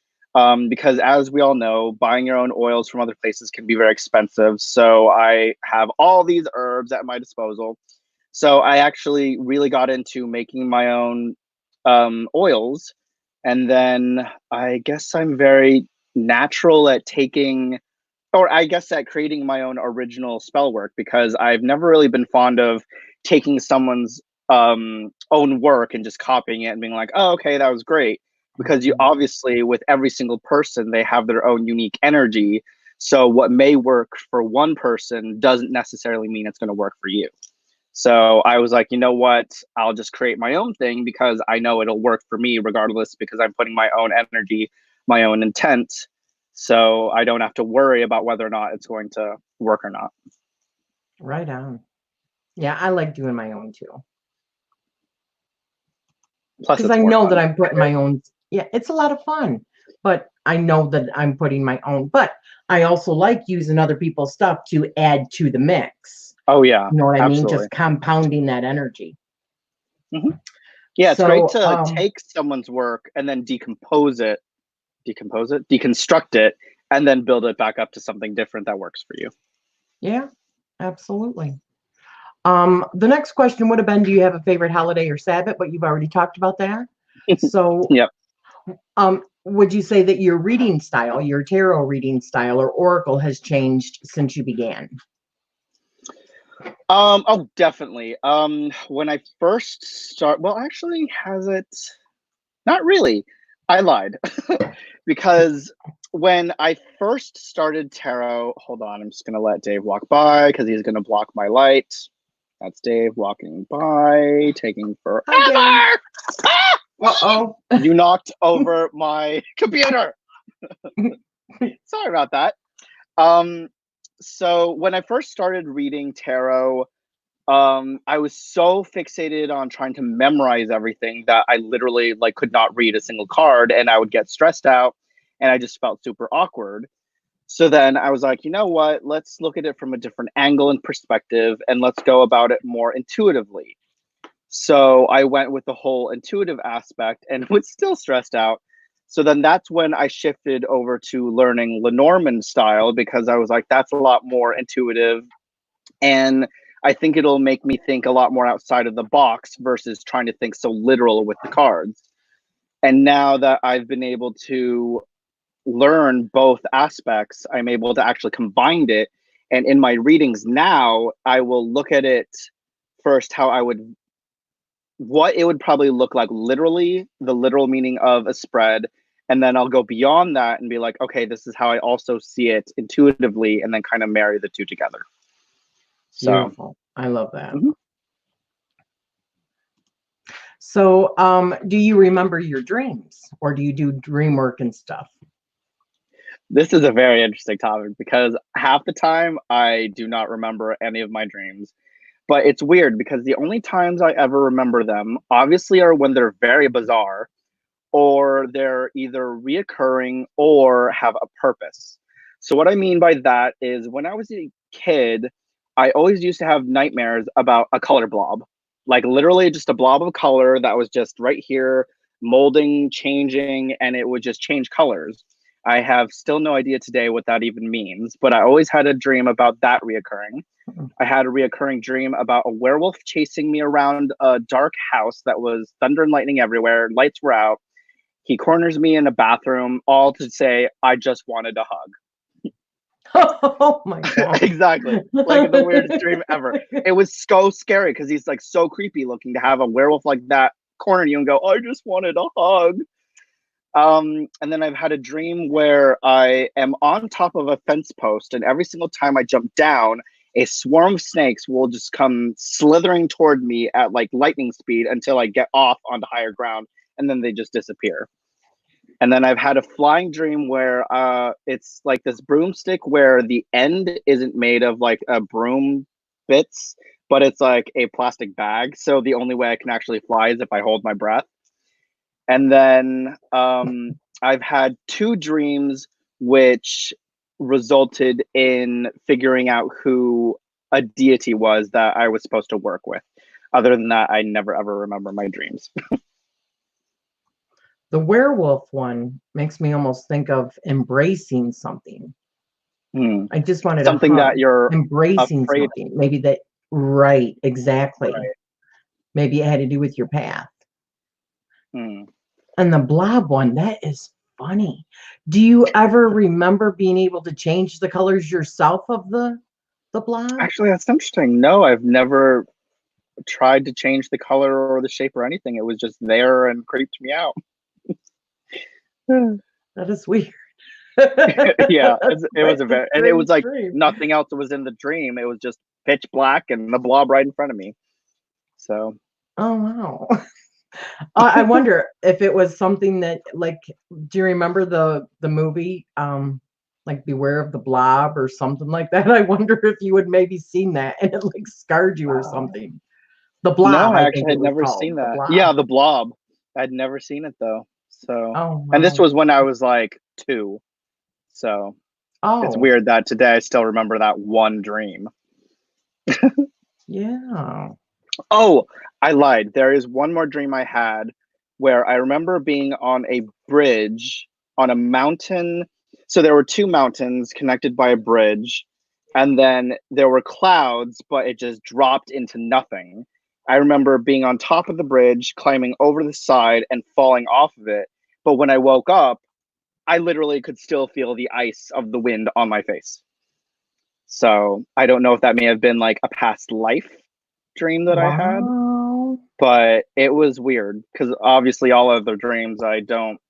because, as we all know, buying your own oils from other places can be very expensive. So I have all these herbs at my disposal. So I actually really got into making my own oils. And then I guess I'm very natural at taking, or I guess at creating my own original spell work because I've never really been fond of taking someone's own work and just copying it and being like, oh, okay, that was great. Because you obviously, with every single person, they have their own unique energy. So what may work for one person doesn't necessarily mean it's going to work for you. So I was like, you know what? I'll just create my own thing because I know it'll work for me regardless because I'm putting my own energy, my own intent. So I don't have to worry about whether or not it's going to work or not. Right on. Yeah, I like doing my own too. Plus, because it's I more know fun. that I'm putting my own. Yeah, it's a lot of fun, but I know that I'm putting my own. But I also like using other people's stuff to add to the mix. Oh yeah, You know what I mean? absolutely. Just compounding that energy. Mm-hmm. Yeah, it's So, great to take someone's work and then deconstruct it, and then build it back up to something different that works for you. Yeah, absolutely. The next question would have been, do you have a favorite holiday or Sabbath? But you've already talked about that. So, Yep. Would you say that your reading style, your tarot reading style or oracle has changed since you began? Oh, definitely. When I first well, actually, has it? Not really. I lied. Because when I first started tarot, hold on, I'm just gonna let Dave walk by because he's gonna block my light. That's Dave walking by, taking forever. Uh-oh. You knocked over my computer. Sorry about that. So when I first started reading tarot, I was so fixated on trying to memorize everything that I literally like could not read a single card, and I would get stressed out, and I just felt super awkward. So then I was like, you know what? Let's look at it from a different angle and perspective, and let's go about it more intuitively. So I went with the whole intuitive aspect and was still stressed out. So then that's when I shifted over to learning Lenormand style because I was like, that's a lot more intuitive. And I think it'll make me think a lot more outside of the box versus trying to think so literal with the cards. And now that I've been able to learn both aspects, I'm able to actually combine it. And in my readings now, I will look at it first, what it would probably look like literally, the literal meaning of a spread. And then I'll go beyond that and be like, okay, this is how I also see it intuitively, and then kind of marry the two together. So, beautiful. I love that. Mm-hmm. So, do you remember your dreams or do you do dream work and stuff? This is a very interesting topic because half the time I do not remember any of my dreams. But it's weird because the only times I ever remember them, obviously, are when they're very bizarre or they're either reoccurring or have a purpose. So what I mean by that is when I was a kid, I always used to have nightmares about a color blob, like literally just a blob of color that was just right here, molding, changing, and it would just change colors. I have still no idea today what that even means, but I always had a dream about that reoccurring. I had a reoccurring dream about a werewolf chasing me around a dark house that was thunder and lightning everywhere. Lights were out. He corners me in a bathroom, all to say, I just wanted a hug. Oh my god. Exactly. Like the weirdest dream ever. It was so scary because he's like so creepy looking to have a werewolf like that corner you and go, I just wanted a hug. And then I've had a dream where I am on top of a fence post, and every single time I jump down, a swarm of snakes will just come slithering toward me at like lightning speed until I get off onto higher ground, and then they just disappear. And then I've had a flying dream where it's like this broomstick where the end isn't made of like a broom bits, but it's like a plastic bag. So the only way I can actually fly is if I hold my breath. And then I've had 2 dreams which resulted in figuring out who a deity was that I was supposed to work with. Other than that, I never ever remember my dreams. The werewolf one makes me almost think of embracing something. I just wanted something that you're embracing afraid something. Maybe that, right, exactly. Right. Maybe it had to do with your path. Hmm. And the blob one, that is funny. Do you ever remember being able to change the colors yourself of the blob? Actually, that's interesting. No, I've never tried to change the color or the shape or anything. It was just there and creeped me out. That is weird. Yeah, it was a very, and it was like dream. nothing else was in the dream. It was just pitch black and the blob right in front of me. So, oh wow. I wonder if it was something that, like, do you remember the movie like Beware of the Blob or something like that? I wonder if you had maybe seen that and it like scarred you or something. The Blob. No, I I actually think had it was never called, seen the that. Blob. Yeah, the blob. I'd never seen it though. So, Oh, and this wow. was when I was like 2. So it's Oh, weird that today I still remember that one dream. yeah. Oh, I lied. There is one more dream I had where I remember being on a bridge on a mountain. So there were 2 mountains connected by a bridge, and then there were clouds, but it just dropped into nothing. I remember being on top of the bridge, climbing over the side and falling off of it. But when I woke up, I literally could still feel the ice of the wind on my face. So I don't know if that may have been like a past life dream that I had, Wow. but it was weird because obviously all other dreams I don't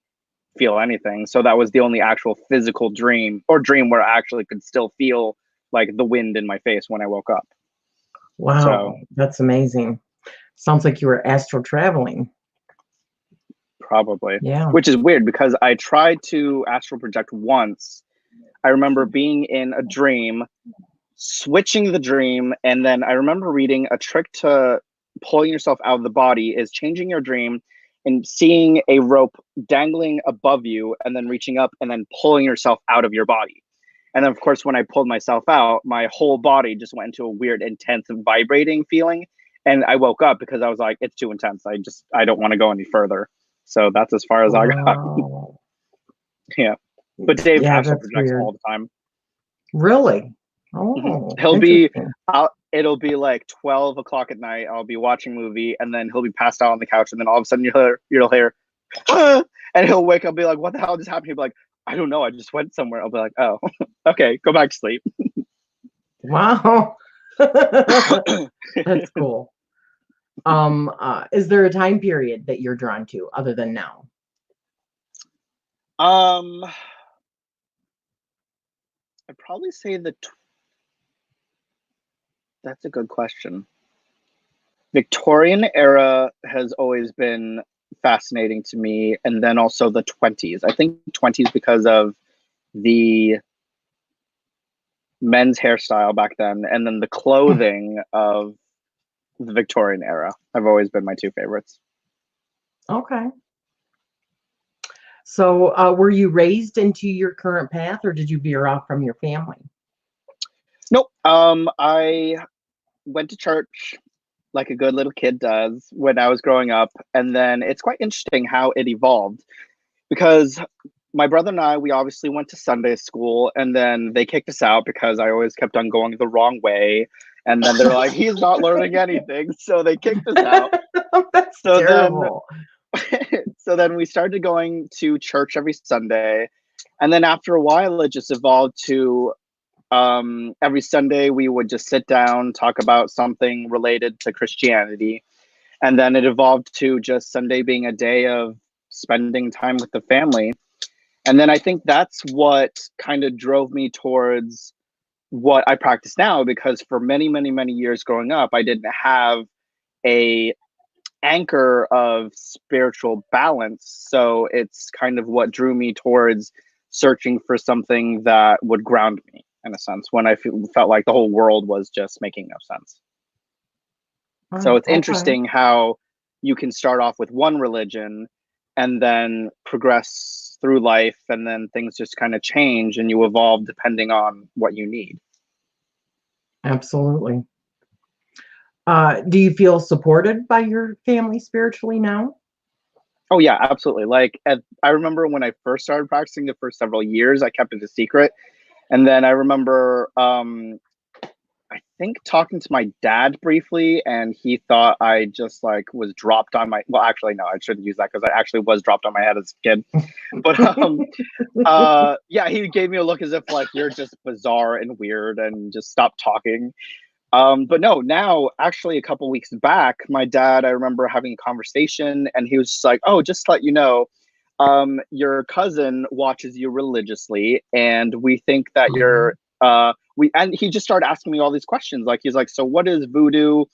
feel anything. So that was the only actual physical dream or dream where I actually could still feel like the wind in my face when I woke up. Wow. So that's amazing. Sounds like you were astral traveling. probably. Yeah. Which is weird because I tried to astral project once. I remember being in a dream, switching the dream, and then I remember reading a trick to pulling yourself out of the body is changing your dream and seeing a rope dangling above you and then reaching up and then pulling yourself out of your body. And then of course when I pulled myself out, my whole body just went into a weird intense and vibrating feeling, and I woke up because I was like, it's too intense. I don't want to go any further. So that's as far as I got. Wow. Yeah. But Dave astral that's projects weird. all the time. Really? Oh, He'll be interesting. it'll be like 12 o'clock at night. I'll be watching a movie and then he'll be passed out on the couch, and then all of a sudden you'll hear "Ah!" and he'll wake up and be like, what the hell just happened? He'll be like, I don't know, I just went somewhere. I'll be like, oh, okay, go back to sleep. Wow. That's cool. Is there a time period that you're drawn to other than now? I'd probably say that's a good question. Victorian era has always been fascinating to me, and then also the 20s. I think 20s because of the men's hairstyle back then, and then the clothing of the Victorian era have always been my 2 favorites. Okay. So were you raised into your current path, or did you veer off from your family? Nope. I went to church like a good little kid does when I was growing up, and then it's quite interesting how it evolved because my brother and I, we obviously went to Sunday school, and then they kicked us out because I always kept on going the wrong way. And then they're like, he's not learning anything. So they kicked us out. That's terrible. So then we started going to church every Sunday. And then after a while, it just evolved to every Sunday we would just sit down, talk about something related to Christianity. And then it evolved to just Sunday being a day of spending time with the family. And then I think that's what kind of drove me towards what I practice now, because for many, many, many years growing up, I didn't have a anchor of spiritual balance. So it's kind of what drew me towards searching for something that would ground me, in a sense, when I felt like the whole world was just making no sense. So it's interesting how you can start off with one religion and then progress through life, and then things just kind of change and you evolve depending on what you need. Absolutely. Do you feel supported by your family spiritually now? Oh yeah, absolutely. Like I remember when I first started practicing, the first several years, I kept it a secret. And then I remember, I think talking to my dad briefly, and he thought I just like was dropped on my, well, actually, no, I shouldn't use that because I actually was dropped on my head as a kid. But yeah, he gave me a look as if like, you're just bizarre and weird and just stop talking. But no, now actually a couple weeks back, my dad, I remember having a conversation and he was just like, oh, just to let you know, your cousin watches you religiously and we think that you're, and he just started asking me all these questions. Like, he's like, so what is voodoo?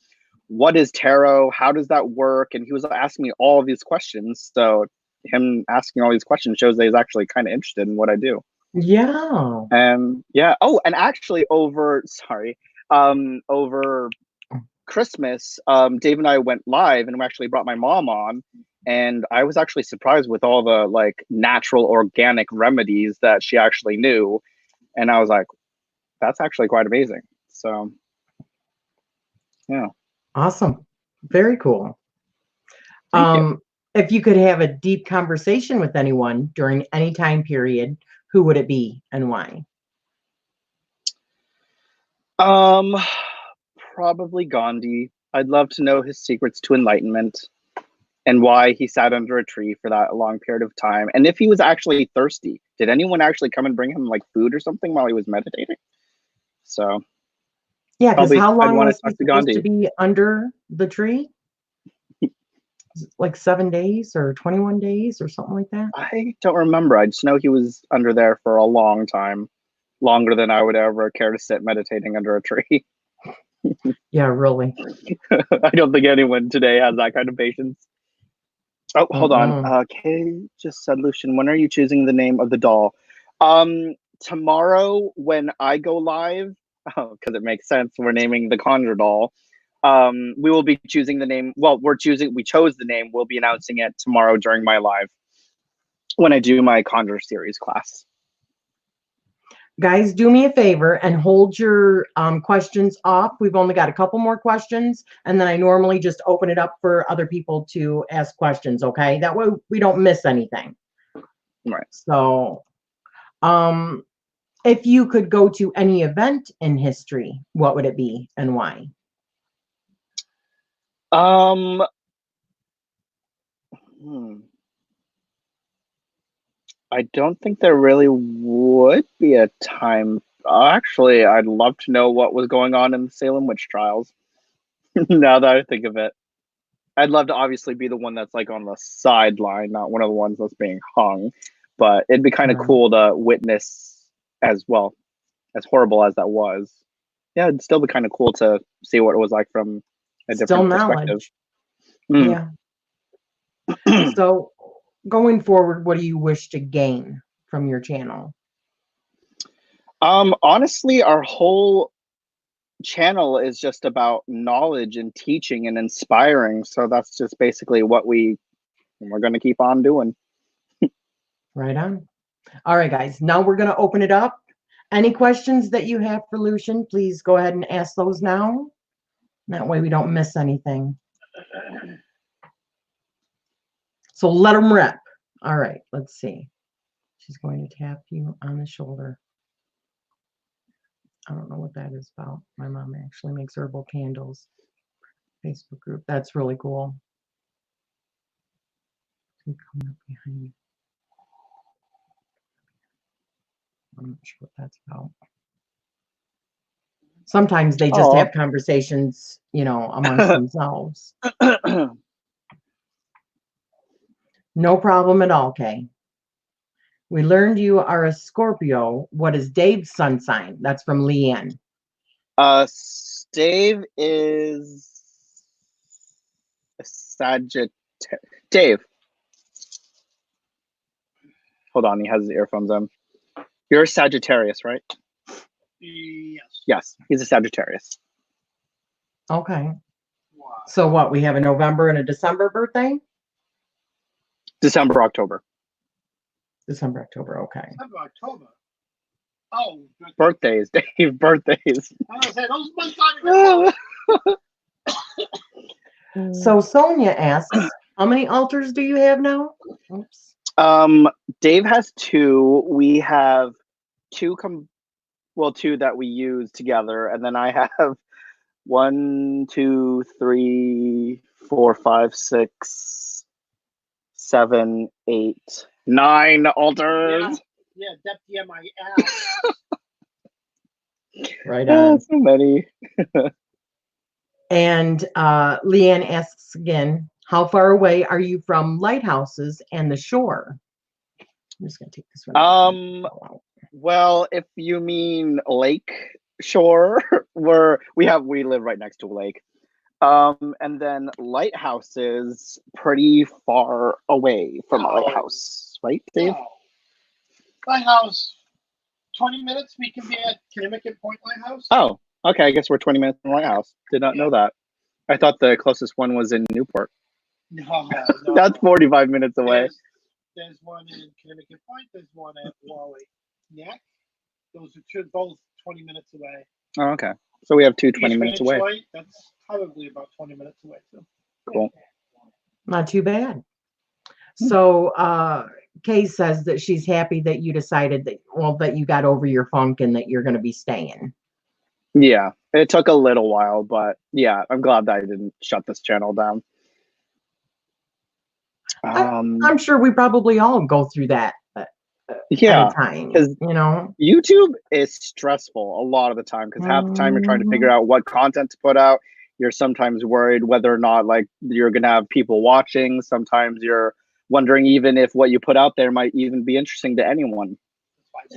What is tarot? How does that work? And he was asking me all of these questions. So him asking all these questions shows that he's actually kind of interested in what I do. Yeah. And yeah. Oh, and actually over Christmas, Dave and I went live and we actually brought my mom on, and I was actually surprised with all the like natural organic remedies that she actually knew. And I was like, that's actually quite amazing. So yeah. Awesome. Very cool. Thank you. If you could have a deep conversation with anyone during any time period, who would it be and why? Probably Gandhi. I'd love to know his secrets to enlightenment and why he sat under a tree for that long period of time. And if he was actually thirsty, did anyone actually come and bring him like food or something while he was meditating? So yeah, because how long was he supposed to be under the tree? Like 7 days or 21 days or something like that? I don't remember. I just know he was under there for a long time, longer than I would ever care to sit meditating under a tree. Yeah, really. I don't think anyone today has that kind of patience. Oh, hold on. Kay just said, Lucian, when are you choosing the name of the doll? Tomorrow when I go live, because it makes sense, we're naming the Conjure doll. We will be choosing the name. Well, we chose the name. We'll be announcing it tomorrow during my live when I do my Conjure series class. Guys, do me a favor and hold your questions off. We've only got a couple more questions, and then I normally just open it up for other people to ask questions, okay? That way we don't miss anything. Right. So, if you could go to any event in history, what would it be and why? I don't think there really would be a time. Actually, I'd love to know what was going on in the Salem witch trials. Now that I think of it, I'd love to obviously be the one that's like on the sideline, not one of the ones that's being hung. But it'd be kind of cool to witness as well, as horrible as that was. Yeah, it'd still be kind of cool to see what it was like from a different perspective. Yeah. So, going forward, what do you wish to gain from your channel? Honestly, our whole channel is just about knowledge and teaching and inspiring. So that's just basically what we're going to keep on doing. Right on. All right, guys. Now we're going to open it up. Any questions that you have for Lucian, please go ahead and ask those now. That way we don't miss anything. So let them rip. All right, let's see. She's going to tap you on the shoulder. I don't know what that is about. My mom actually makes herbal candles. Facebook group. That's really cool. Coming up behind you. I'm not sure what that's about. Sometimes they just have conversations, you know, amongst themselves. No problem at all, Kay. We learned you are a Scorpio. What is Dave's sun sign? That's from Leanne. Dave is a Sagittarius. Dave. Hold on, he has his earphones on. You're a Sagittarius, right? Yes. Yes, he's a Sagittarius. Okay. Wow. So what? We have a November and a December birthday? December, October. December, October. Okay. December, October. Oh. Birthdays, Dave. Birthdays. I was saying those months on. So Sonia asks, how many altars do you have now? Oops. Dave has 2. We have 2 2 that we use together, and then I have 1, 2, 3, 4, 5, 6, 7, 8, 9 altars. Yeah, deputy my ass. Right on. So many. And Leanne asks again, how far away are you from lighthouses and the shore? I'm just gonna take this one. Well, if you mean lake shore, we live right next to a lake. And then lighthouses pretty far away from a lighthouse, right, Dave? Oh. Lighthouse, 20 minutes we can be at Connecticut Point Lighthouse. Oh, okay. I guess we're 20 minutes from the lighthouse. Did not know that. I thought the closest one was in Newport. No. That's 45 minutes away. There's one in Connecticut Point. There's one at Wally Neck. Those are both 20 minutes away. Oh, okay. So we have 2 20 minutes away. That's probably about 20 minutes away too. Cool. Not too bad. So Kay says that she's happy that you decided that you got over your funk and that you're going to be staying. Yeah, it took a little while, but yeah, I'm glad that I didn't shut this channel down. I'm sure we probably all go through that. Yeah, because you know, YouTube is stressful a lot of the time because half the time you're trying to figure out what content to put out. You're sometimes worried whether or not like you're gonna have people watching. Sometimes you're wondering even if what you put out there might even be interesting to anyone,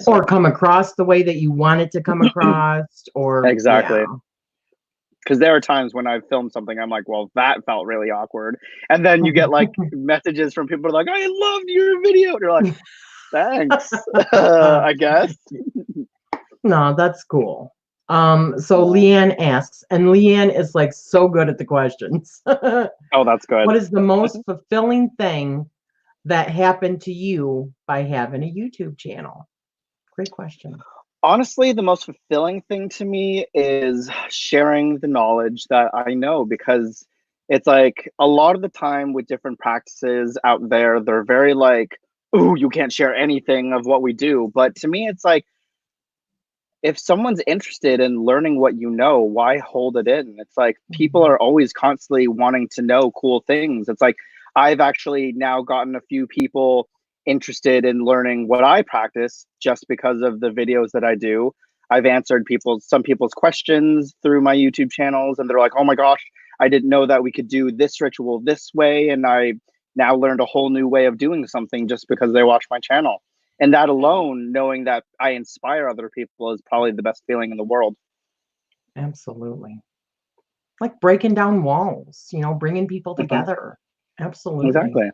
or come across the way that you want it to come across, or exactly. Because there are times when I've filmed something, I'm like, well, that felt really awkward, and then you get like messages from people like, I loved your video, and you're like, thanks. I guess. No, that's cool. So Leanne asks, and Leanne is like so good at the questions. Oh, that's good. What is the most fulfilling thing that happened to you by having a YouTube channel? Great question. Honestly, the most fulfilling thing to me is sharing the knowledge that I know, because it's like a lot of the time with different practices out there, they're very like, ooh, you can't share anything of what we do. But to me, it's like, if someone's interested in learning what you know, why hold it in? It's like people are always constantly wanting to know cool things. It's like I've actually now gotten a few people interested in learning what I practice just because of the videos that I do. I've answered some people's questions through my YouTube channels, and they're like, oh my gosh, I didn't know that we could do this ritual this way. And I now learned a whole new way of doing something just because they watch my channel. And that alone, knowing that I inspire other people, is probably the best feeling in the world. Absolutely. Like breaking down walls, you know, bringing people together. Absolutely. Exactly.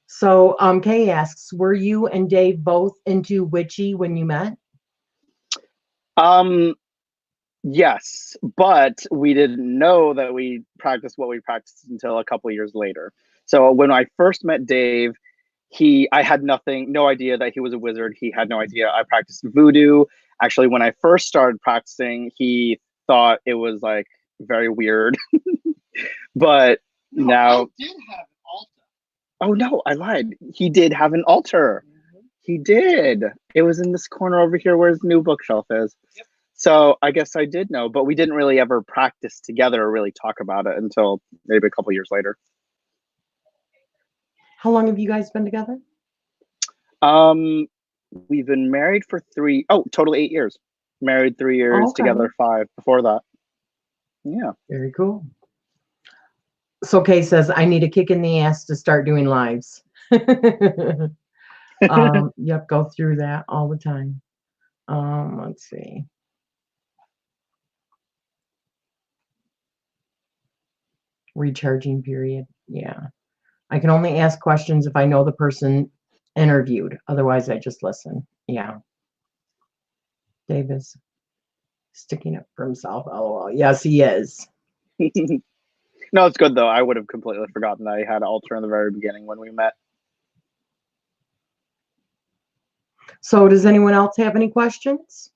So Kay asks, were you and Dave both into witchy when you met? Yes, but we didn't know that we practiced what we practiced until a couple of years later. So when I first met Dave, I had no idea that he was a wizard. He had no idea I practiced voodoo. Actually, when I first started practicing, he thought it was like very weird. But now I did have an altar. Oh no, I lied. He did have an altar. He did. It was in this corner over here where his new bookshelf is. Yep. So I guess I did know, but we didn't really ever practice together or really talk about it until maybe a couple years later. How long have you guys been together? We've been married for total 8 years. Married 3 years, Okay. together 5 before that. Yeah. Very cool. So Kay says, I need a kick in the ass to start doing lives. Yep, go through that all the time. Let's see. Recharging period. Yeah. I can only ask questions if I know the person interviewed. Otherwise, I just listen. Yeah. Dave is sticking up for himself. LOL. Yes, he is. No, it's good though. I would have completely forgotten that I had an altar in the very beginning when we met. So does anyone else have any questions?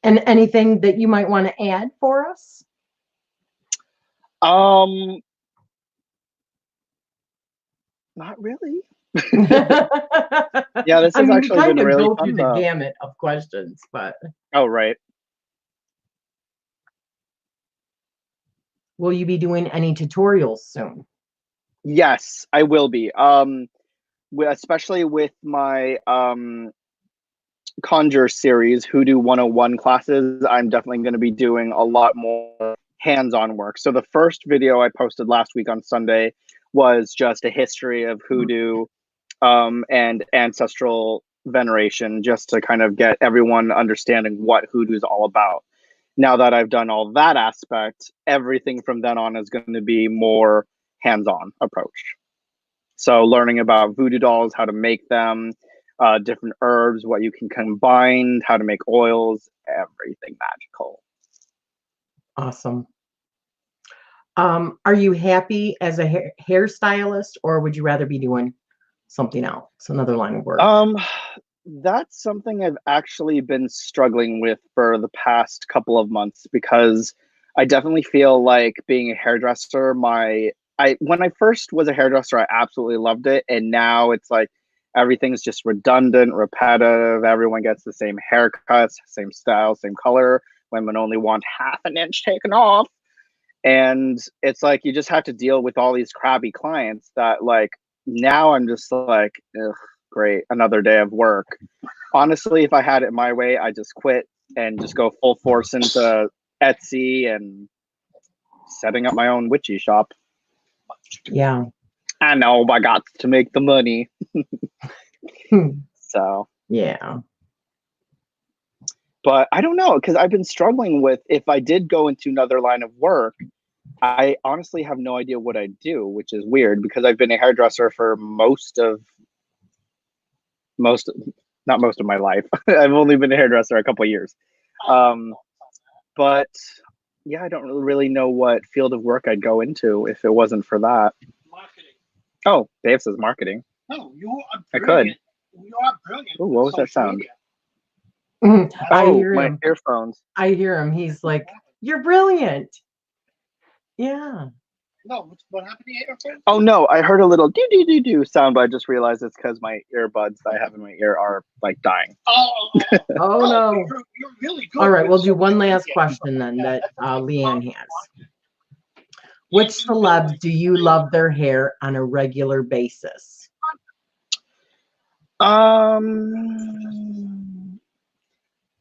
And anything that you might want to add for us? Not really. Yeah, this has actually been really go fun through the gamut of questions, but oh, right. Will you be doing any tutorials soon? Yes, I will be. Especially with my Conjure series, Hoodoo 101 classes, I'm definitely going to be doing a lot more hands-on work. So the first video I posted last week on Sunday was just a history of Hoodoo and ancestral veneration, just to kind of get everyone understanding what Hoodoo is all about. Now that I've done all that aspect, everything from then on is going to be more hands-on approach. So learning about voodoo dolls, how to make them, different herbs, what you can combine, how to make oils, everything magical. Awesome. Are you happy as a hairstylist, or would you rather be doing something else, another line of work? That's something I've actually been struggling with for the past couple of months, because I definitely feel like being a hairdresser, when I first was a hairdresser, I absolutely loved it. And now it's like everything's just redundant, repetitive. Everyone gets the same haircuts, same style, same color. Women only want half an inch taken off. And it's like you just have to deal with all these crabby clients that, like, now I'm just like, ugh, great, another day of work. Honestly, if I had it my way, I'd just quit and just go full force into Etsy and setting up my own witchy shop. Yeah. I know, I got to make the money. So yeah. But I don't know, because I've been struggling with, if I did go into another line of work, I honestly have no idea what I'd do, which is weird because I've been a hairdresser for not most of my life. I've only been a hairdresser a couple of years. But yeah, I don't really know what field of work I'd go into if it wasn't for that. Marketing. Oh, Dave says marketing. No, you are I brilliant. could. You are brilliant. Ooh, what was that sound? I hear my him. earphones. I hear him. He's like, "You're brilliant." Yeah. No, what happened to your earphones? Oh no, I heard a little do do do do sound, but I just realized it's because my earbuds that I have in my ear are like dying. Oh no. You're really good. All right, we'll do one last question then that Leanne has. Which celebs do you love their hair on a regular basis?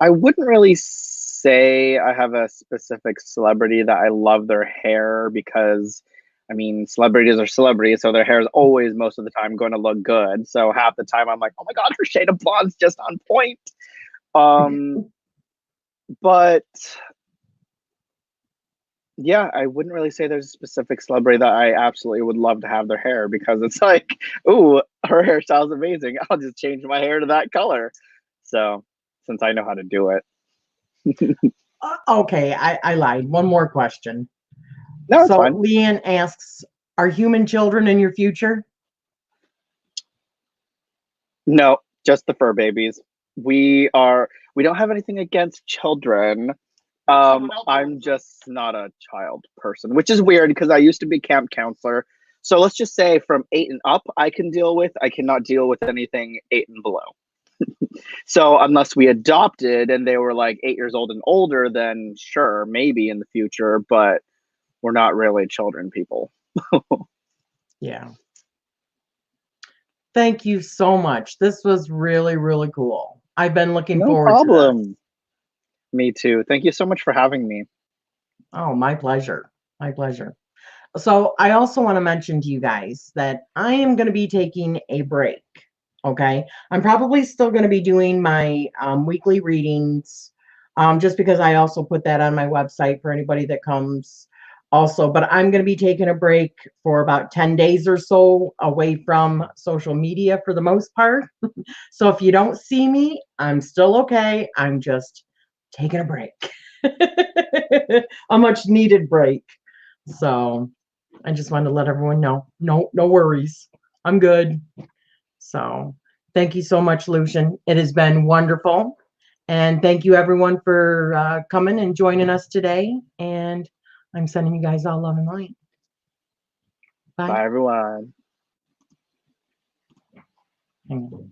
I wouldn't really say I have a specific celebrity that I love their hair, because I mean, celebrities are celebrities, so their hair is always, most of the time, going to look good. So half the time I'm like, oh my god, her shade of blonde's just on point. But yeah, I wouldn't really say there's a specific celebrity that I absolutely would love to have their hair, because it's like, ooh, her hairstyle's amazing, I'll just change my hair to that color. So since I know how to do it. Okay, I lied. One more question. No, it's so fine. Leanne asks, are human children in your future? No, just the fur babies. We don't have anything against children. I'm just not a child person, which is weird because I used to be camp counselor. So let's just say from 8 and up, I can deal with. I cannot deal with anything 8 and below. So unless we adopted and they were like 8 years old and older, then sure, maybe in the future, but we're not really children people. Yeah. Thank you so much. This was really, really cool. I've been looking No forward to this. problem. Me too. Thank you so much for having me. Oh, my pleasure. My pleasure. So I also want to mention to you guys that I am going to be taking a break. Okay. I'm probably still going to be doing my weekly readings just because I also put that on my website for anybody that comes also. But I'm going to be taking a break for about 10 days or so away from social media for the most part. So if you don't see me, I'm still okay. I'm just taking a break, a much needed break. So I just wanted to let everyone know. No worries. I'm good. So thank you so much, Lucian. It has been wonderful. And thank you everyone for coming and joining us today. And I'm sending you guys all love and light. Bye. Bye, everyone. Hang on.